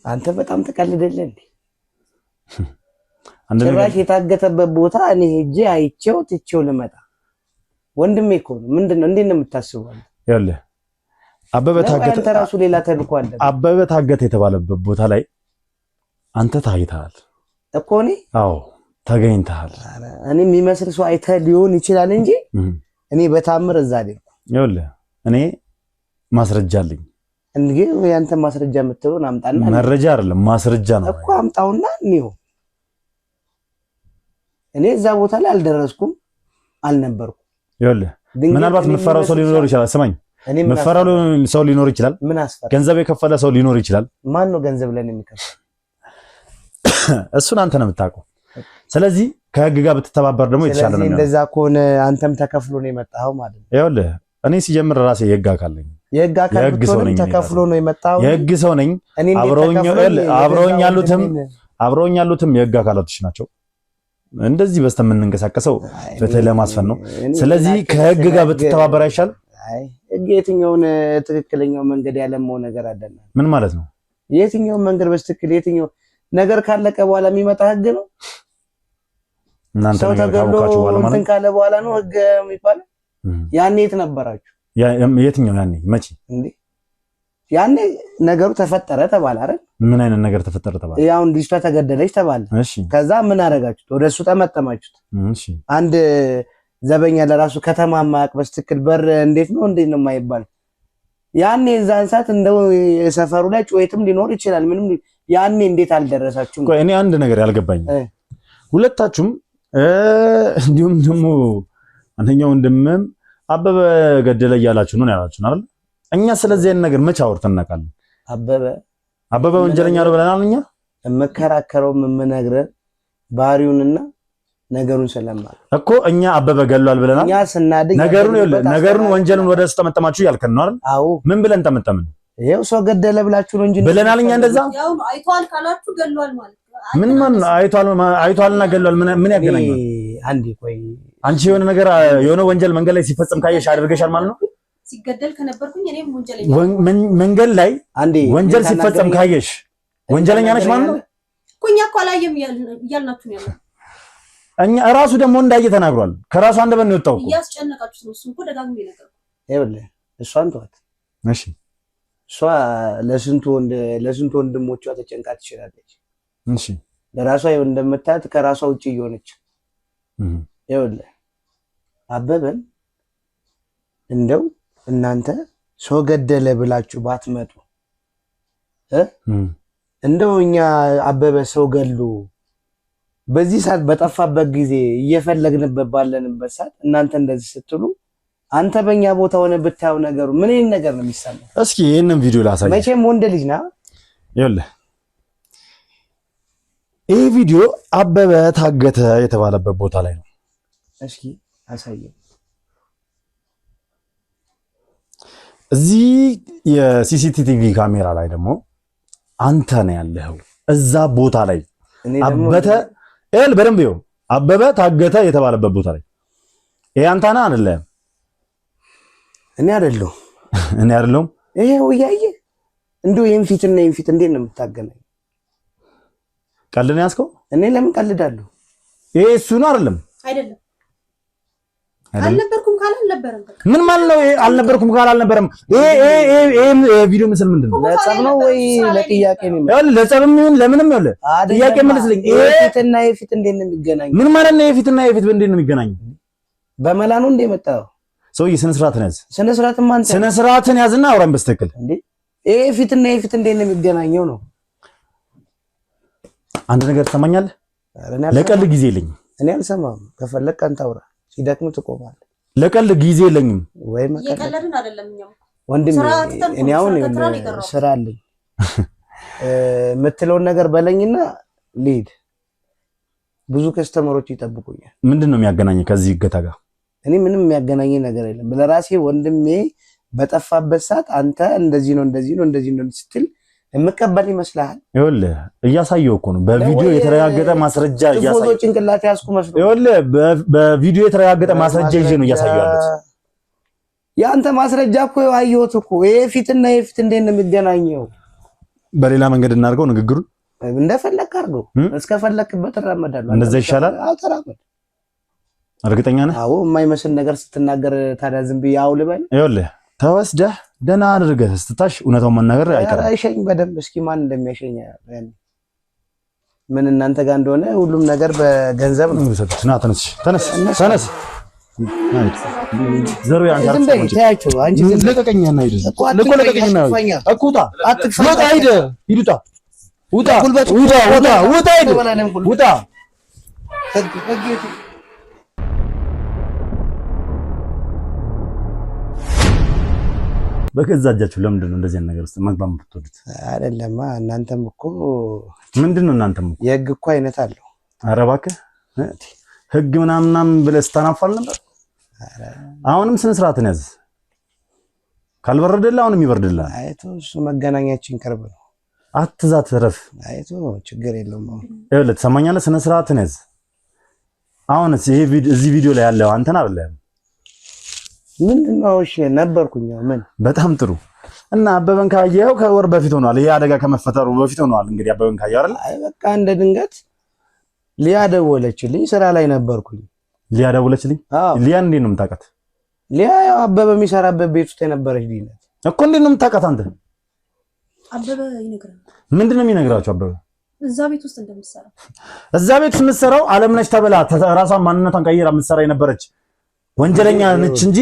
H: አንተ በጣም ተቀልደለህ እንዴ? ጭራሽ የታገተበት ቦታ እኔ ሄጄ አይቼው ትቼው ልመጣ። ወንድሜ እኮ ነው። ምንድነው? እንዴት ነው የምታስበው?
A: ይኸውልህ አበበ ታገተ፣
H: አንተ ራሱ ሌላ ተልኮ አለ።
A: አበበ ታገተ የተባለበት ቦታ ላይ አንተ ታይተሃል
H: እኮ እኔ።
A: አዎ ተገኝተሃል።
H: እኔ የሚመስል ሰው አይተህ ሊሆን ይችላል እንጂ እኔ በታምር እዛ አይደለም።
A: ይኸውልህ እኔ ማስረጃ አለኝ።
H: እንግዲህ ያንተ ማስረጃ የምትለውን አምጣና።
A: መረጃ አይደለም ማስረጃ ነው
H: እኮ አምጣውና እንየው። እኔ እዛ ቦታ ላይ አልደረስኩም፣ አልነበርኩም።
A: ይኸውልህ ምናልባት መፈራው ሰው ሊኖር ይችላል። ስማኝ፣ መፈራው ሰው ሊኖር ይችላል።
H: ምን አስፈራ?
A: ገንዘብ የከፈለ ሰው ሊኖር ይችላል።
H: ማን ነው ገንዘብ ለኔ የሚከፍል?
A: እሱን አንተ ነው የምታውቀው። ስለዚህ ከህግ ጋር ብትተባበር ደግሞ የተሻለ ነው።
H: እንደዛ ከሆነ አንተም ተከፍሎ ነው የመጣው ማለት ነው።
A: ይኸውልህ እኔ ሲጀምር ራሴ የህግ አካል ነኝ።
H: የህግ አካል ብትሆንም ተከፍሎ ነው የመጣው።
A: የህግ ሰው ነኝ። አብረውኝ ያሉትም የህግ አካላቶች ናቸው። እንደዚህ በስተ የምንንቀሳቀሰው ፍትህ ለማስፈን ነው። ስለዚህ ከህግ ጋር ብትተባበር አይሻል?
H: አይ ህግ የትኛውን ትክክለኛው መንገድ ያለመው ነገር አይደለም።
A: ምን ማለት ነው?
H: የትኛው መንገድ በስትክክል የትኛው ነገር ካለቀ በኋላ የሚመጣ ህግ ነው?
A: እናንተ
H: ሰው
A: ነገር ካወቃችሁ በኋላ ማለት
H: እንትን ካለ በኋላ ነው ህግ የሚባለው። ያኔ የት ነበራችሁ?
A: የትኛው ያኔ? መቼ
H: እንዴ? ያኔ ነገሩ ተፈጠረ ተባለ አይደል?
A: ምን አይነት ነገር ተፈጠረ ተባለ?
H: ያው ልጅቷ ተገደለች ተባለ።
A: እሺ
H: ከዛ ምን አደረጋችሁት? ወደሱ ጠመጠማችሁት።
A: እሺ
H: አንድ ዘበኛ ለራሱ ከተማ ማያውቅ በስትክክል በር እንዴት ነው የማይባል ያኔ እዛን ሰዓት እንደው የሰፈሩ ላይ ጩኸትም ሊኖር ይችላል። ምንም ያኔ እንዴት አልደረሳችሁም?
A: ቆይ እኔ አንድ ነገር ያልገባኝ ሁለታችሁም እንዲሁም ደግሞ አንደኛው ወንድምም አበበ ገደለ እያላችሁ ነው ያላችሁን አይደል? እኛ ስለዚህ አይነት ነገር መች አውርተን እናውቃለን? አበበ ወንጀለኛ ነው ብለናል። እኛ
H: የምከራከረው የምነግርህ ባህሪውንና ነገሩን ስለማል
A: እኮ እኛ አበበ ገሏል ብለናል።
H: እኛ ስናድግ
A: ነገሩን ወንጀሉን ወደ እሱ ጠመጠማችሁ ያልከን ነው አይደል?
H: አዎ።
A: ምን ብለን ጠመጠምን?
H: ይሄው ሰው ገደለ ብላችሁ ነው እንጂ
A: ብለናል። እኛ እንደዛ
B: ያው አይቷል ካላችሁ ገሏል ማለት
A: ምን ማን አይቷልና ገሏል ምን ያገናኛል?
H: አንዴ ቆይ
A: አንቺ የሆነ ነገር የሆነ ወንጀል መንገድ ላይ ሲፈጽም ካየሽ አድርገሻል ማለት ነው?
B: ሲገደል ከነበርኩኝ እኔም ወንጀለኛ
A: መንገድ ላይ
H: አንዴ
A: ወንጀል ሲፈጽም ካየሽ ወንጀለኛ ነሽ ማለት ነው
B: እኮ። እኛ እኮ አላየም እያልናችሁ ነው ያለው።
A: እኛ ራሱ ደግሞ እንዳየ ተናግሯል። ከራሱ አንደበት ነው የወጣው እኮ።
B: እያስጨነቃችሁት ነው። እሱን እኮ ደጋግሜ ነገርኩ።
H: ይኸውልህ እሷን ተዋት።
A: እሺ
H: እሷ ለስንቱ ወንድሞቿ ተጨንቃ ትችላለች።
A: እሺ
H: ለራሷ እንደምታያት ከራሷ ውጪ እየሆነች ይኸውልህ አበበን እንደው እናንተ ሰው ገደለ ብላችሁ ባትመጡ እንደው እኛ አበበ ሰው ገሉ በዚህ ሰዓት በጠፋበት ጊዜ እየፈለግንበት ባለንበት ሰዓት እናንተ እንደዚህ ስትሉ አንተ በእኛ ቦታ ሆነ ብታየው ነገሩ ምን አይነት ነገር ነው የሚሰማው?
A: እስኪ ይሄንን ቪዲዮ ላሳይ።
H: መቼም ወንድ ልጅ ና
A: ይኸውልህ ይሄ ቪዲዮ አበበ ታገተ የተባለበት ቦታ ላይ ነው።
H: እስኪ አሳየው።
A: እዚህ የሲሲቲቪ ካሜራ ላይ ደግሞ አንተ ነው ያለኸው እዛ ቦታ ላይ በደንብ ይኸው አበበ ታገተ የተባለበት ቦታ ላይ ይሄ አንተ ነህ አይደለም?
H: እኔ አይደለሁም።
A: እኔ አይደለሁም።
H: ይሄው እያየህ እንደው ይሄን ፊትና ይሄን ፊት እንዴት ነው የምታገናኝ?
A: ቀልድ ነው ያዝከው?
H: እኔ ለምን ቀልዳለሁ?
A: ይሄ እሱ ነው አይደለም?
B: አይደለም። አልነበርኩም ካለ አልነበረም።
A: ምን ማለት ነው? ይሄ አልነበርኩም ካለ አልነበረም። ይሄ ቪዲዮ ምስል ምንድን ነው?
H: ለጸብ ነው ወይ ለጥያቄ ነው?
A: ይኸውልህ ለጸብም ይሁን ለምንም ይኸውልህ ጥያቄ መልስልኝ።
H: ይሄ ፊትና ይሄ ፊት እንዴት ነው የሚገናኝ?
A: ምን ማለት ነው? ይሄ ፊትና ይሄ ፊት እንዴት ነው የሚገናኝ?
H: በመላ ነው እንደ መጣው
A: ሰውዬ ስነ ስርዓትን ያዝ።
H: ስነ
A: ስርዓትን ያዝና አውራን በስተክል
H: እንዴ ይሄ ፊትና ይሄ ፊት እንዴት ነው የሚገናኘው ነው?
A: አንድ ነገር ትሰማኛለህ? ለቀልድ ጊዜ የለኝም።
H: እኔ አልሰማም። ከፈለክ አንተ አውራ፣ ሲደክም ትቆማለህ።
A: ለቀልድ ጊዜ የለኝም።
H: ወይ
B: የቀለድን አይደለም። እኛው
H: ወንድም እኔ አሁን ስራ አለኝ የምትለውን ነገር በለኝና ልሂድ። ብዙ ከስተመሮች ይጠብቁኛል።
A: ምንድን ነው የሚያገናኝ ከዚህ እገታ ጋር?
H: እኔ ምንም የሚያገናኝ ነገር የለም። ለራሴ ወንድሜ በጠፋበት ሰዓት አንተ እንደዚህ ነው ስትል የምቀበል ይመስልሃል?
A: ይኸውልህ እያሳየው እኮ ነው። በቪዲዮ የተረጋገጠ ማስረጃ
H: እያሳየው ጭንቅላት ያስኩ መስሎ።
A: ይኸውልህ በቪዲዮ የተረጋገጠ ማስረጃ ይዤ ነው እያሳየው ያለሁት።
H: የአንተ ማስረጃ እኮ አየሁት እኮ። ይሄ ፊትና ይሄ ፊት እንዴት ነው የሚገናኘው?
A: በሌላ መንገድ እናድርገው ንግግሩን።
H: እንደፈለክ አድርገው፣ እስከፈለክበት እራመዳለሁ።
A: እንደዛ ይሻላል።
H: አዎ ተራመድ።
A: እርግጠኛ ነህ?
H: አዎ የማይመስል ነገር ስትናገር ታዲያ ዝም ብዬ አው ልበል?
A: ይኸውልህ ተወስደህ ደህና አድርገህ ስትታሽ እውነታውን መናገር አይቀርም።
H: አይሸኝ በደንብ እስኪ ማን እንደሚያሸኝ ምን እናንተ ጋር እንደሆነ ሁሉም ነገር በገንዘብ ነው። ተነስ ዘሩ ያን ዝም በይ ታያቸው። አንቺ ዝም
A: ለቀቀኝና ሂድ እኮ ውጣ ሂድ ውጣ በገዛ እጃችሁ ለምንድን ነው እንደዚህ ነገር ውስጥ መግባት የምትወዱት?
H: አይደለም እናንተም እኮ
A: ምንድነው እናንተም እኮ
H: የህግ እኮ አይነት አለው።
A: ኧረ እባክህ ህግ ምናምን ብለህ ስታናፋል ነበር። አሁንም ስነ ስርዓትን ያዝ። ካልበረደልህ አሁንም ይበርድልሃል።
H: አይቶ እሱ መገናኛችን ቅርብ ነው።
A: አትዛት ረፍ።
H: አይቶ ችግር የለውም።
A: ይኸውልህ ትሰማኛለህ? ስነ ስርዓትን ያዝ። አሁንስ ይሄ እዚህ ቪዲዮ ላይ ያለው አንተን አይደለም።
H: ምንድነው? እሺ ነበርኩኝ። ምን
A: በጣም ጥሩ። እና አበበን ካየኸው ከወር በፊት ሆኗል። ይሄ አደጋ ከመፈጠሩ በፊት ሆኗል። እንግዲህ አበበን ካየኸው አይደል?
H: አይ በቃ እንደ ድንገት ሊያ ደወለችልኝ። ስራ ላይ ነበርኩኝ።
A: ሊያ ደወለችልኝ? ሊያ እንዴት ነው የምታውቃት?
H: ሊያ ያው አበበ የሚሰራበት ቤት ውስጥ የነበረች ልጅ ናት
A: እኮ። እንዴት ነው የምታውቃት አንተ?
B: አበበ ይነግራል።
A: ምንድን ነው የሚነግራቸው? አበበ
B: እዛ ቤት ውስጥ እንደምትሰራ
A: እዛ ቤት ውስጥ የምትሰራው አለምነሽ ተብላ ራሷን ማንነቷን ቀይራ የምትሰራ የነበረች ወንጀለኛ ነች እንጂ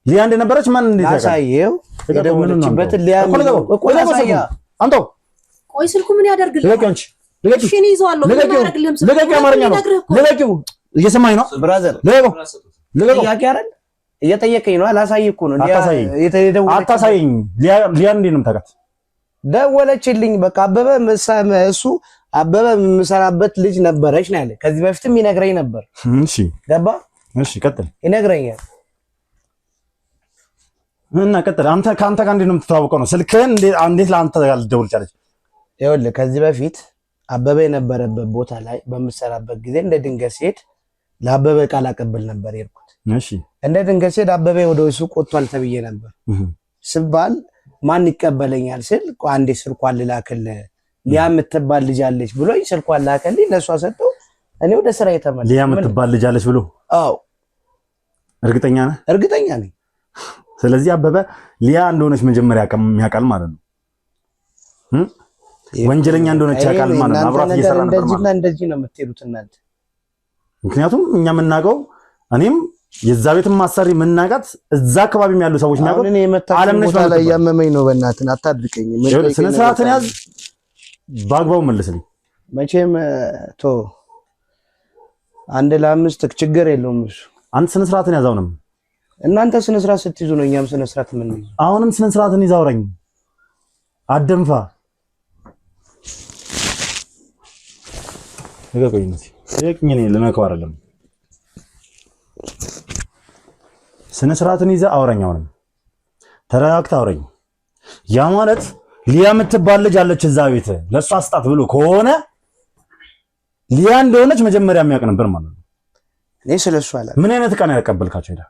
A: ሊያ እንደነበረች ማን እንዴት ያውቃል?
H: አሳየው የደወለችበት ሊያ እኮ አሳያ።
A: አንተ
B: ቆይ ስልኩ ምን ያደርግልህ?
A: ልቀቂው።
B: እሺ እኔ ይዘዋለሁ። ምን ያደርግልህም?
A: ልቀቂው። አማርኛ ነው። ልቀቂው። እየሰማኝ ነው
H: ብራዘር።
A: ልቀቂው።
H: ጥያቄ አይደል እየጠየቀኝ ነው። አላሳይህ እኮ ነው።
A: አታሳየኝ። ሊያ እንዴት ነው የምታውቃት?
H: ደወለችልኝ። በቃ አበበ እሱ አበበ የምሰራበት ልጅ ነበረች ነው ያለ። ከዚህ በፊትም ይነግረኝ ነበር።
A: እሺ
H: ገባ።
A: እሺ ቀጥል።
H: ይነግረኛል
A: እና ቀጥል። አንተ ከአንተ ጋር እንዴት ነው የምትተዋወቀው? ነው ስልክህን እንዴት ለአንተ ጋር ልደውል ቻለች?
H: ይኸውልህ ከዚህ በፊት አበበ የነበረበት ቦታ ላይ በምሰራበት ጊዜ እንደ ድንገት ሲሄድ ለአበበ ቃል አቀብል ነበር የሄድኩት።
A: እሺ
H: እንደ ድንገት ሲሄድ አበበ ወደ ሱቅ ወጥቷል ተብዬ ነበር ስባል ማን ይቀበለኛል ስል አንዴ ስልኳን ልላክልህ ሊያ የምትባል ልጅ አለች ብሎኝ ስልኳን ላከልኝ። ለእሷ ሰጠው። እኔ ወደ ስራ የተመለስኩ።
A: ሊያ የምትባል ልጅ አለች ብሎ?
H: አዎ።
A: እርግጠኛ ነህ?
H: እርግጠኛ ነኝ።
A: ስለዚህ አበበ ሊያ እንደሆነች መጀመሪያ ያውቃል ማለት ነው። ወንጀለኛ እንደሆነች ያውቃል ማለት ነው። አብራት እየሰራ ነበር ማለት ነው።
H: እንደዚህ ነው የምትሄዱት እናንተ።
A: ምክንያቱም እኛ የምናውቀው እኔም የዛ ቤትም ማሰሪ የምናውቃት እዛ አካባቢም ያሉ ሰዎች የሚያውቁት አለምነሽ
H: ቦታ ላይ ያመመኝ ነው። በእናትህ አታድርቀኝ።
A: ስነ ስርዓትን ያዝ። በአግባቡ መልስልኝ።
H: መቼም ቶ አንድ ለአምስት ችግር የለውም እሱ።
A: አንተ ስነ ስርዓትን ያዝ። አሁንም
H: እናንተ ስነ ስርዓት ስትይዙ ነው እኛም ስነ ስርዓት የምንይዘው።
A: አሁንም ስነ ስርዓትን ይዘህ አውራኝ። አደንፋ ለቀቀኝ። እኔ ልነካው አይደለም። ስነ ስርዓትን ይዘህ አውራኝ። አሁንም ተረጋግተህ አውራኝ። ያ ማለት ሊያ የምትባል ልጅ አለች እዛ ቤት ለእሷ አስጣት ብሎ ከሆነ ሊያ እንደሆነች መጀመሪያ የሚያውቅ ነበር ማለት ነው።
H: እኔ ስለሱ አላውቅም።
A: ምን አይነት ዕቃ ነው ያቀበልካቸው? ሄዳ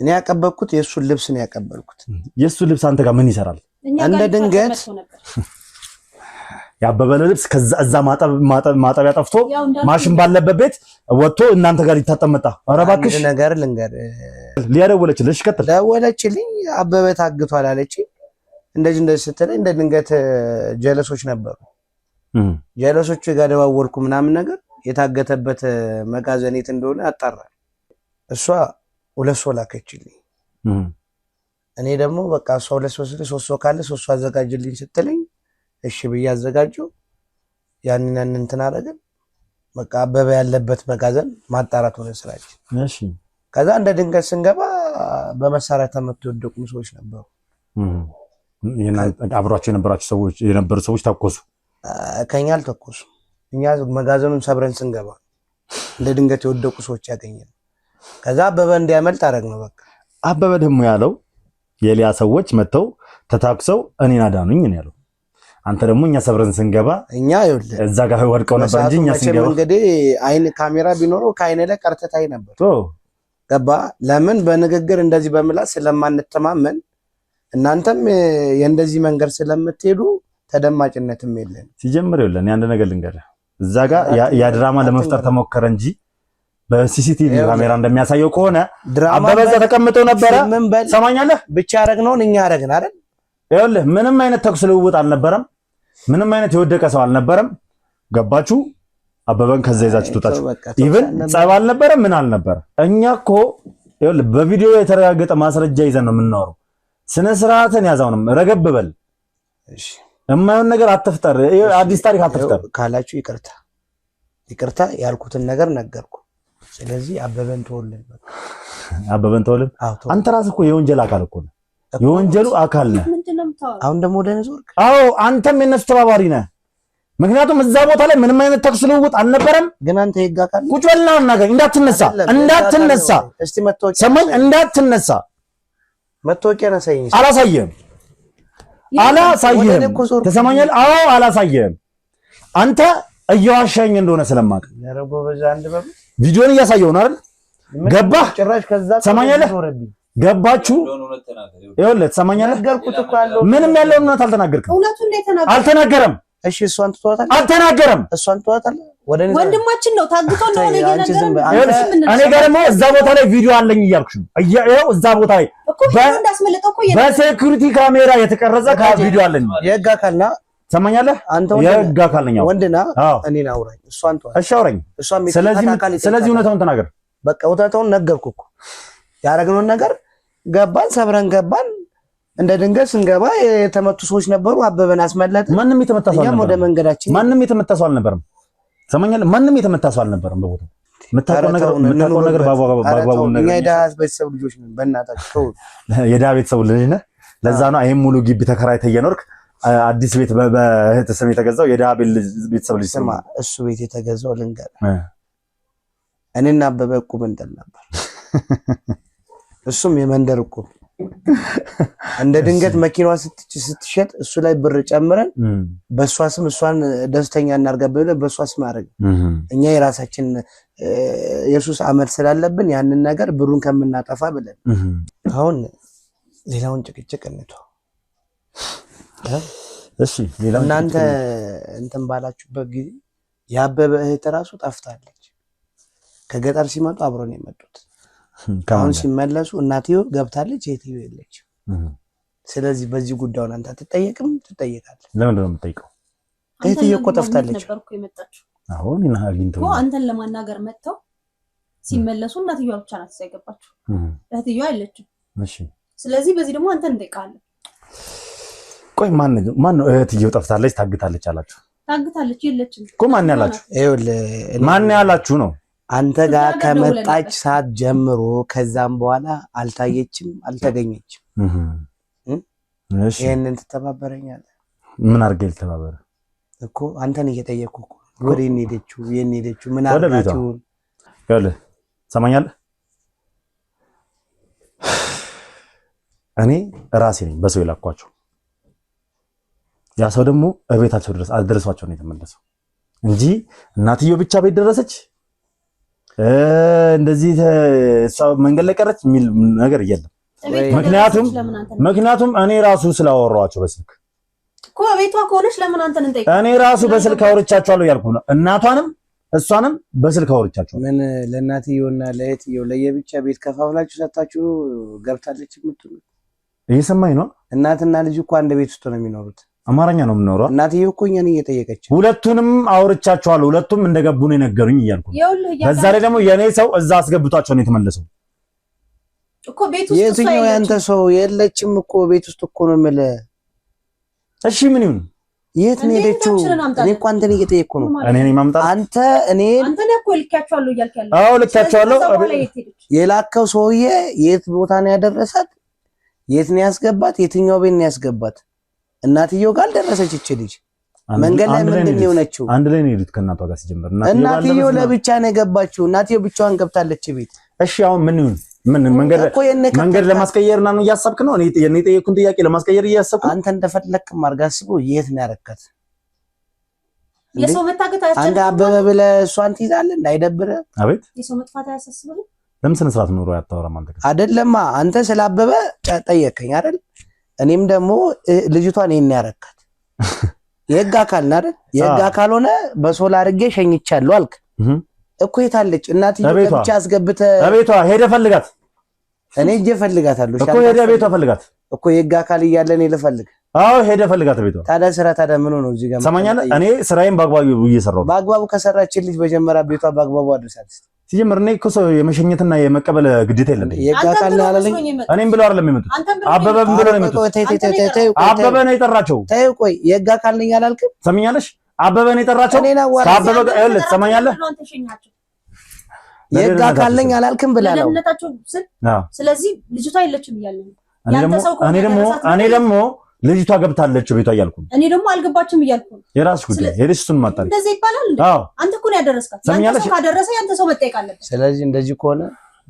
H: እኔ ያቀበልኩት የእሱን ልብስ ነው ያቀበልኩት።
A: የእሱ ልብስ አንተ ጋር ምን ይሰራል?
H: እንደ ድንገት
A: ያበበ ልብስ ከዛ እዛ ማጠቢያ ጠፍቶ ማሽን ባለበት ቤት ወጥቶ እናንተ ጋር ሊታጠብ መጣ። ኧረ እባክሽ
H: ነገር ልንገር።
A: ሊያ ደወለችልሽ? ቀጥል።
H: ደወለችልኝ። አበበ ታግቷል አለችኝ። እንደዚህ ስትለኝ እንደ ድንገት ጀለሶች ነበሩ። ጀለሶቹ ጋር ደዋወልኩ ምናምን ነገር የታገተበት መጋዘን የት እንደሆነ አጣራል። እሷ 2 ሰው ላከችልኝ። እኔ ደግሞ በቃ እሷ 2 ሰው 3 ሰው ካለ 3 ሰው አዘጋጅልኝ ስትለኝ እሺ ብዬ አዘጋጀው። ያንን እንትን አደረግን። በቃ አበበ ያለበት መጋዘን ማጣራት ሆነ ስራችን።
A: እሺ
H: ከዛ እንደ ድንገት ስንገባ በመሳሪያ ተመቶ የወደቁ ሰዎች ነበሩ።
A: አብሯቸው የነበሩ ሰዎች ተኮሱ?
H: ከኛ አልተኮሱ። እኛ መጋዘኑን ሰብረን ስንገባ እንደ ድንገት የወደቁ ሰዎች ያገኘን። ከዛ አበበ እንዲያመልጥ አደረግነው። በቃ
A: አበበ ደግሞ ያለው የሊያ ሰዎች መተው ተታክሰው እኔን አዳኑኝ ነው ያለው። አንተ ደግሞ እኛ ሰብረን ስንገባ
H: እኛ ይኸውልህ
A: እዛ ጋር ወድቀው ነበር እንጂ እኛ ስንገባ
H: እንግዲህ አይን ካሜራ ቢኖረው ከአይነ ላይ ቀርተታይ ነበር። ገባ? ለምን በንግግር እንደዚህ በምላስ ስለማንተማመን እናንተም የእንደዚህ መንገድ ስለምትሄዱ ተደማጭነትም የለን።
A: ሲጀምር ይኸውልህ አንድ ነገር ልንገርህ፣ እዛ ጋር ያ ድራማ ለመፍጠር ተሞከረ እንጂ በሲሲቲቪ ካሜራ እንደሚያሳየው ከሆነ አበበ እዛ ተቀምጦ ነበረ። ሰማኛለህ?
H: ብቻ ያረግነውን እኛ ያረግን አይደል?
A: ይኸውልህ ምንም አይነት ተኩስ ልውውጥ አልነበረም። ምንም አይነት የወደቀ ሰው አልነበረም። ገባችሁ? አበበን ከዛ ይዛችሁ ትወጣችሁ። ኢቭን ጸብ አልነበረም፣ ምን አልነበረ። እኛ እኮ ይኸውልህ በቪዲዮ የተረጋገጠ ማስረጃ ይዘን ነው የምናወራው። ስነ ስርዓትን ያዛውንም ረገብ በል። እሺ የማይሆን ነገር አትፍጠር፣ አዲስ ታሪክ አትፍጠር
H: ካላችሁ ይቅርታ ያልኩትን ነገር ነገርኩ። ስለዚህ አበበን ተወልን።
A: አበበን ተወልን። አንተ ራስህ እኮ የወንጀል አካል እኮ ነህ፣ የወንጀሉ አካል ነህ።
H: አሁን ደግሞ ወደ ነዞርክ።
A: አዎ አንተም የነሱ ተባባሪ ነህ። ምክንያቱም እዛ ቦታ ላይ ምንም አይነት ተኩስ ልውውጥ አልነበረም።
H: ግን አንተ የህግ አካል
A: ቁጭ በልና እናገር። እንዳትነሳ
H: እስቲ መታወቂያ
A: ሰማኝ፣ እንዳትነሳ።
H: መታወቂያ አሳየኝ።
A: አላሳየህም። ተሰማኛል? አዎ አላሳየህም። አንተ እየዋሻኝ እንደሆነ ስለማውቅ
H: ያረጎ በዛ አንድ በብ
A: ቪዲዮን እያሳየው ነው አይደል? ገባህ?
H: ጭራሽ ከዛ
A: ሰማኛለህ? ገባችሁ? ይኸውልህ ትሰማኛለህ? ምንም ያለውን እውነት አልተናገርክም።
B: እውነቱን ነው የተናገረው።
A: አልተናገረም።
H: እሺ እሷን ትተዋታለህ?
A: አልተናገረም።
H: እሷን ትተዋታለህ?
B: ወንድማችን ነው ታግቶ ነው እኔ
A: እኔ ጋር ደግሞ እዛ ቦታ ላይ ቪዲዮ አለኝ እያልኩሽ ነው። ይኸው እዛ ቦታ ላይ በሴኩሪቲ ካሜራ የተቀረጸ ቪዲዮ አለኝ።
H: የህግ አካልና
A: ሰማኛለህ?
H: አንተ
A: የህግ አካል ነኝ።
H: ወንድና እኔን አውራኝ። እሷን ተዋት።
A: እሺ አውራኝ። ስለዚህ እውነታውን ተናገር።
H: በቃ እውነታውን ነገርኩህ እኮ። ያደረግነውን ነገር ገባን፣ ሰብረን ገባን። እንደ ድንገት ስንገባ የተመቱ ሰዎች ነበሩ። አበበን አስመለጠ።
A: ማንም የተመታ ሰው አልነበረም።
H: ወደ መንገዳችን
A: ማንም የተመታ ሰው አልነበረም። ሰማኛለህ? ማንም የተመታ ሰው አልነበረም። በቦታ የምታውቀው ነገር በአግባቡ ነገር
H: እኛ የድሃ ቤተሰብ ልጆች ነን። በእናታችሁ
A: የድሃ ቤተሰብ ልጅ ነህ። ለዛ ነው ይሄን ሙሉ ግቢ ተከራይተህ እየኖርክ አዲስ ቤት በእህት ስም የተገዛው የድሃ ቤተሰብ ልጅ
H: ስማ፣ እሱ ቤት የተገዛው ልንገርህ፣ እኔና አበበ እቁብ እንጥል ነበር። እሱም የመንደር እቁብ። እንደ ድንገት መኪናዋ ስትሸጥ እሱ ላይ ብር ጨምረን በእሷ ስም እሷን ደስተኛ እናርጋ ብለን በእሷ ስም አደረግን። እኛ የራሳችን የሱስ አመል ስላለብን ያንን ነገር ብሩን ከምናጠፋ ብለን አሁን ሌላውን ጭቅጭቅ እንተው።
A: እሺ ሌላው
H: እናንተ እንትን ባላችሁበት ጊዜ የአበበ እህት ራሱ ጠፍታለች። ከገጠር ሲመጡ አብረው ነው የመጡት። አሁን ሲመለሱ እናትዮ ገብታለች፣ እህትዮ የለች። ስለዚህ በዚህ ጉዳዩን አንተ አትጠየቅም? ትጠየቃለህ።
A: ለምን ነው የምትጠይቀው?
H: እህትዮ እኮ ጠፍታለች።
A: አሁን እና አግኝተው
B: እኮ አንተን ለማናገር መጥተው ሲመለሱ እናትዮ ብቻ ናት ሳይገባችሁ፣ እህትዮ አይለችም።
A: እሺ
B: ስለዚህ በዚህ ደግሞ አንተን እንጠይቃለን።
A: ቆይ ማን ነው እህትዮ ጠፍታለች ታግታለች አላችሁ?
B: ታግታለች የለችም
A: እኮ ማን ያላችሁ?
H: ይኸውልህ
A: ማን ያላችሁ ነው?
H: አንተ ጋር ከመጣች ሰዓት ጀምሮ ከዛም በኋላ አልታየችም፣ አልተገኘችም።
A: እሺ
H: ይሄንን ትተባበረኛለህ?
A: ምን አድርገህ ልተባበረ
H: እኮ አንተን እየጠየቅኩ እኮ። ወደ እኔ ሄደችው ምን አድርጋችሁ?
A: ይኸውልህ ሰማኛለህ፣ እኔ ራሴ ነኝ በሰው የላኳቸው። ያ ሰው ደግሞ እቤታቸው ድረስ አልደረሷቸው ነው የተመለሰው እንጂ እናትዮ ብቻ ቤት ደረሰች እንደዚህ እሷ መንገድ ላይ ቀረች የሚል ነገር የለም። ምክንያቱም እኔ ራሱ ስላወራኋቸው በስልክ
B: እኮ ቤቷ ከሆነች ለምን አንተን እንጠይቅ?
A: እኔ ራሱ በስልክ አውርቻቸዋለሁ ያልኩህ ነው። እናቷንም እሷንም በስልክ አውርቻቸዋለሁ።
H: ምን ለእናትየውና ለእህትየው ለየብቻ ቤት ከፋፍላችሁ ሰጣችሁ ገብታለች የምትሉት?
A: እየሰማኝ ነው።
H: እናትና ልጅ እኮ አንድ ቤት ውስጥ ነው የሚኖሩት።
A: አማርኛ ነው የምኖረው።
H: እናትየው እኮ እኛን እየጠየቀች
A: ሁለቱንም አውርቻቸዋለሁ። ሁለቱም እንደገቡ ነው የነገሩኝ እያልኩ በዛ ላይ ደግሞ የኔ ሰው እዛ አስገብቷቸው ነው የተመለሰው
B: እኮ ቤት ውስጥ።
H: የትኛው ያንተ ሰው? የለችም እኮ ቤት ውስጥ እኮ ነው የምልህ።
A: እሺ ምን ይሁን?
H: የት ነው ሄደችው? እኔ እኮ አንተን እየጠየቅኩ ነው።
A: እኔ ነኝ ማምጣት?
H: አንተ
B: እኮ ልካቸዋለሁ እያልክ ያለው?
A: አዎ ልካቸዋለሁ።
H: የላከው ሰውዬ የት ቦታ ነው ያደረሳት? የት ነው ያስገባት? የትኛው ቤት ነው ያስገባት? እናትየው ጋር ደረሰች። እቺ ልጅ መንገድ ላይ ምንድን ነው የሆነችው?
A: አንድ ላይ ነው የሄዱት ከእናቷ ጋር ሲጀምር።
H: እናትየው ለብቻ ነው የገባችው። እናትየው ብቻዋን ገብታለች ቤት።
A: እሺ አሁን ምን ይሁን? ምን መንገድ ለማስቀየርና ነው እያሰብክ ነው? እኔ የጠየኩን ጥያቄ ለማስቀየር እያሰብክ ነው?
H: አንተ እንደፈለክ ማርጋ አስበው። የት ነው ያረካት?
B: የሰው መታገት አያስጨንቅም?
H: አንተ አበበ ብለህ እሷን ትይዛለህ እንዳይደብርህ።
A: አቤት
B: የሰው መጥፋት አያሳስብህም?
A: ለምን ስነ ስርዓት ኖሮ ያታወራም አንተ?
H: አይደለማ አንተ ስላበበ ጠየቀኝ አይደል? እኔም ደግሞ ልጅቷን ይሄን ያረካት የህግ አካል ነው አይደል? የህግ አካል ሆነ በሶላ አድርጌ ሸኝቻለሁ አልክ እኮ። የታለች እናትዬ? ብቻ አስገብተህ ቤቷ
A: ሄደህ ፈልጋት።
H: እኔ እጄ ፈልጋታለሁ
A: እኮ ሄደህ ቤቷ ፈልጋት
H: እኮ። የህግ አካል እያለ እኔ ልፈልግ?
A: አዎ ሄደህ ፈልጋት ቤቷ።
H: ታዲያ ምን ነው እዚህ ጋር
A: ሰማኛለህ? እኔ ስራዬን በአግባቡ እየሰራሁ ነው።
H: በአግባቡ ከሰራችን ልጅ መጀመሪያ ቤቷ በአግባቡ አድርሳት።
A: ሲጀምር እኔ እኮ ሰው የመሸኘትና የመቀበል ግዴታ የለብኝም።
H: የህግ አካል ነው ያላለኝ።
A: እኔም ብለው አይደለም የመጡት፣ አበበም ብለው ነው የመጡት። አበበ ነው የጠራቸው።
H: ተይው ቆይ፣ የህግ አካል ነኝ አላልክም?
A: ሰምኛለሽ? አበበ ነው የጠራቸው። ከአበበ ጋር ይኸውልህ፣ ትሰማኛለህ?
H: የህግ አካል ነኝ አላልክም ብላለሁ።
B: ስለዚህ ልጅቷ የለችም እያለ ነው።
A: እኔ ደግሞ ልጅቷ ገብታለች ቤቷ እያልኩ ነው።
B: እኔ ደግሞ አልገባችም እያልኩ ነው።
A: የራስሽ ጉዳይ ሄደሽ እሱን ማጣሪ።
B: እንደዚህ ይባላል እንዴ? አንተ እኮ ነው ያደረስካት። ያንተ ሰው ካደረሰ ያንተ ሰው መጠየቅ አለበት።
H: ስለዚህ እንደዚህ ከሆነ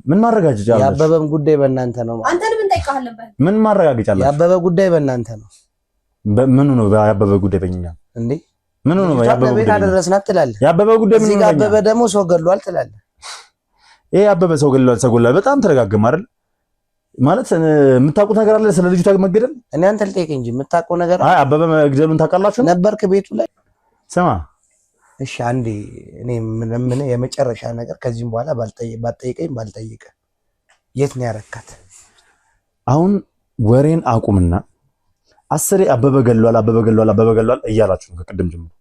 A: ምን ማረጋገጫ አለ?
H: የአበበም ጉዳይ በእናንተ ነው።
B: አንተን ምን ጠይቀሃል?
A: ምን ማረጋገጫ አለ?
H: የአበበ ጉዳይ በእናንተ ነው።
A: ምኑ ነው የአበበ ጉዳይ በእኛ እንዴ? ምኑ ነው የአበበ ጉዳይ?
H: አደረስናት ትላለህ።
A: የአበበ ጉዳይ ምን ነው?
H: አበበ ደግሞ ሰው ገሏል ትላለህ።
A: ይሄ አበበ ሰው ገሏል በጣም ተረጋግም አይደል? ማለት የምታውቁት ነገር አለ ስለ ልጅቷ መገደል?
H: እኔ አንተ ልጠይቅ እንጂ የምታውቀው ነገር
A: አይ አበበ መግደሉን ታውቃላችሁ?
H: ነበርክ ቤቱ ላይ?
A: ስማ
H: እሺ አንዴ እኔ ምን የመጨረሻ ነገር ከዚህም በኋላ ባልጠይቀኝ ባልጠይቀ የት ነው ያረካት?
A: አሁን ወሬን አቁምና አስሬ አበበ ገሏል እያላችሁ ነው ከቅድም ጀምሮ።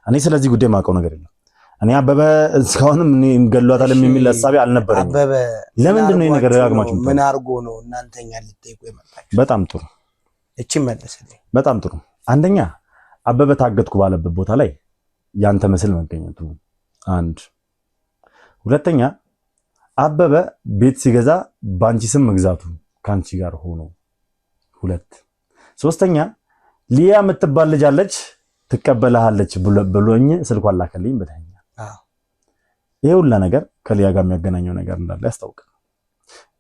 A: እኔ ስለዚህ ጉዳይ ማውቀው ነገር የለም። እኔ አበበ እስካሁንም እኔ ገሏታል የሚል ሐሳቤ አልነበረኝም።
H: አበበ
A: ለምንድን ነው ይሄ ነገር ደጋግማችሁ
H: ምን አድርጎ ነው እናንተኛ ልትጠይቁ የመጣችሁ?
A: በጣም ጥሩ
H: እቺ መለሰልኝ።
A: በጣም ጥሩ። አንደኛ አበበ ታገትኩ ባለበት ቦታ ላይ ያንተ ምስል መገኘቱ አንድ፣ ሁለተኛ አበበ ቤት ሲገዛ ባንቺ ስም መግዛቱ ካንቺ ጋር ሆኖ ሁለት፣ ሶስተኛ ሊያ የምትባል ልጅ አለች ትቀበልሃለች ብሎኝ ስልኳን ላከልኝ ብለኸኛል። ይሄ ሁላ ነገር ከሊያ ጋር የሚያገናኘው ነገር እንዳለ ያስታውቃል።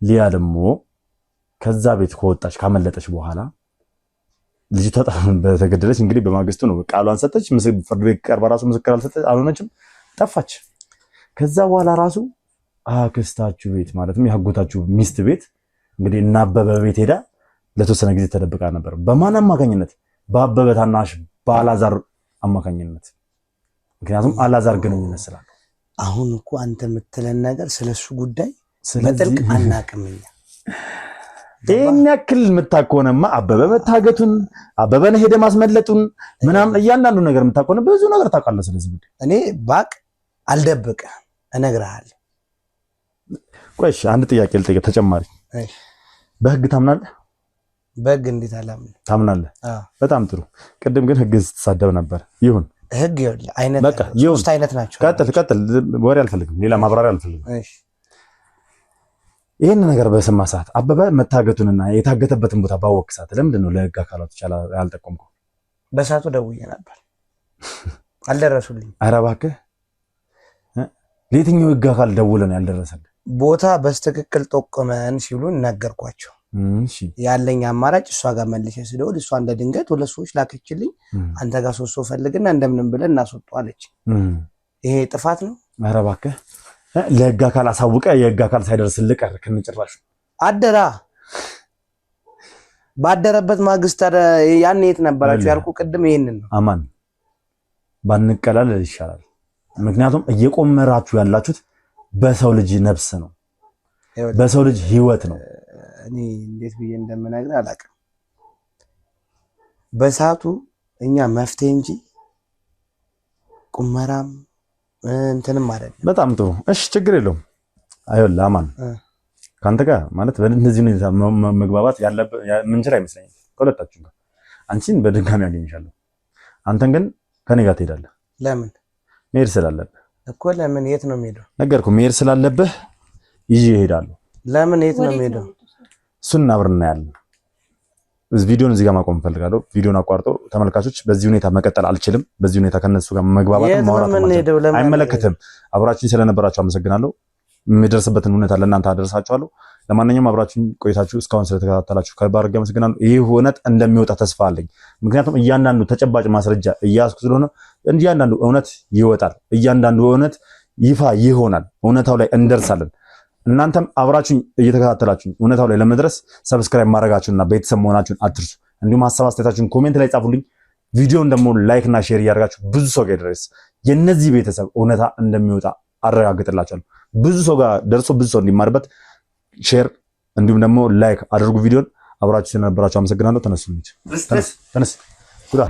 A: ሊያ ደግሞ ከዛ ቤት ከወጣች ካመለጠች በኋላ ልጅቷ በተገደለች እንግዲህ በማግስቱ ነው ቃሏን ሰጠች። ፍርድ ቤት ቀርባ ራሱ ምስክር አልሆነችም፣ ጠፋች። ከዛ በኋላ ራሱ አክስታችሁ ቤት ማለትም ያጎታችሁ ሚስት ቤት እንግዲህ እና አበበ ቤት ሄዳ ለተወሰነ ጊዜ ተደብቃ ነበር። በማን አማካኝነት? በአበበ ታናሽ በአላዛር አማካኝነት። ምክንያቱም አላዛር ግንኙነት ስላለ።
H: አሁን እኮ አንተ የምትለን ነገር ስለሱ ጉዳይ በጥልቅ አናውቅም እኛ።
A: ይሄን ያክል የምታውቀውንማ አበበ መታገቱን አበበን ሄደ ማስመለጡን ምናምን እያንዳንዱ ነገር የምታውቀውን ብዙ ነገር ታውቃለህ ስለዚህ ጉዳይ።
H: እኔ ባቅ አልደብቅም እነግርሃለሁ።
A: ቆይ አንድ ጥያቄ ልጠይቅህ ተጨማሪ። በህግ ታምናለህ?
H: በህግ እንዴት አላምንም?
A: ታምናለህ? በጣም ጥሩ። ቅድም ግን ህግ ስትሳደብ ነበር። ይሁን
H: ህግ አይነት ሶስት አይነት ናቸው።
A: ቀጥል። ወሬ አልፈልግም፣ ሌላ ማብራሪያ አልፈልግም። እሺ ይሄን ነገር በሰማ ሰዓት አበበ መታገቱንና የታገተበትን ቦታ ባወቅ ሰዓት ለምንድን ነው ለህግ አካላቶች ያልጠቆምከው?
H: በሰዓቱ ደውዬ ነበር አልደረሱልኝ።
A: ኧረ እባክህ ለየትኛው ህግ አካል ደውለን ያልደረሰልህ? ቦታ
H: በስትክክል ጠቆመን ሲሉን ነገርኳቸው። ያለኝ አማራጭ እሷ ጋር መልሼ ስደውል እሷ እንደ ድንገት ሁለት ሰዎች ላከችልኝ። አንተ ጋር ሶስት ሰው ፈልግና እንደምንም ብለን እናስወጣዋለች። ይሄ ጥፋት ነው?
A: ኧረ እባክህ ለህግ አካል አሳውቀ የህግ አካል ሳይደርስልህ ቀር ከነጭራሹ
H: አደራ። ባደረበት ማግስት ያን የት ነበራችሁ ያልኩ ቅድም ይሄንን ነው።
A: አማን ባንቀላል ይሻላል። ምክንያቱም እየቆመራችሁ ያላችሁት በሰው ልጅ ነፍስ ነው፣ በሰው ልጅ ህይወት ነው።
H: እኔ እንዴት ብዬ እንደምነግርህ አላውቅም። በሰዓቱ እኛ መፍትሄ እንጂ ቁመራም እንትንም አይደለም።
A: በጣም ጥሩ እሺ፣ ችግር የለውም። አይወላ አማን ካንተ ጋር ማለት በእንደዚህ ሁኔታ መግባባት ያለበት ምንችል አይመስለኝም ከሁለታችሁ ጋር። አንቺን በድጋሚ ያገኝሻለሁ፣ አንተን ግን ከኔ ጋር ትሄዳለህ።
H: ለምን?
A: መሄድ ስላለብህ
H: እኮ። ለምን? የት ነው የምሄደው?
A: ነገርኩህ፣ መሄድ ስላለብህ ይዤ እሄዳለሁ።
H: ለምን? የት ነው የምሄደው?
A: እሱን አብረን እናያለን። ቪዲዮን እዚህ ጋር ማቆም ፈልጋለሁ። ቪዲዮን አቋርጦ ተመልካቾች፣ በዚህ ሁኔታ መቀጠል አልችልም። በዚህ ሁኔታ ከነሱ ጋር መግባባት ማውራት አይመለከትም። አብራችሁኝ ስለነበራችሁ አመሰግናለሁ። የሚደርስበትን እውነታ ለእናንተ አደርሳችኋለሁ። ለማንኛውም አብራችሁኝ ቆይታችሁ እስካሁን ስለተከታተላችሁ ከልብ አድርጌ አመሰግናለሁ። ይህ እውነት እንደሚወጣ ተስፋ አለኝ። ምክንያቱም እያንዳንዱ ተጨባጭ ማስረጃ እያያዝኩ ስለሆነ እያንዳንዱ እውነት ይወጣል፣ እያንዳንዱ እውነት ይፋ ይሆናል፣ እውነታው ላይ እንደርሳለን። እናንተም አብራችሁኝ እየተከታተላችሁ እውነታው ላይ ለመድረስ ሰብስክራይብ ማድረጋችሁንና ቤተሰብ መሆናችሁን አትርሱ። እንዲሁም ሀሳብ አስተያየታችሁን ኮሜንት ላይ ጻፉልኝ። ቪዲዮን ደግሞ ላይክ እና ሼር እያደረጋችሁ ብዙ ሰው ጋር ይድረስ። የነዚህ ቤተሰብ እውነታ እንደሚወጣ አረጋግጥላችኋለሁ። ብዙ ሰው ጋር ደርሶ ብዙ ሰው እንዲማርበት ሼር እንዲሁም ደግሞ ላይክ አድርጉ ቪዲዮን። አብራችሁ ስለነበራችሁ አመሰግናለሁ። ተነሱ። ተነስ ጉዳ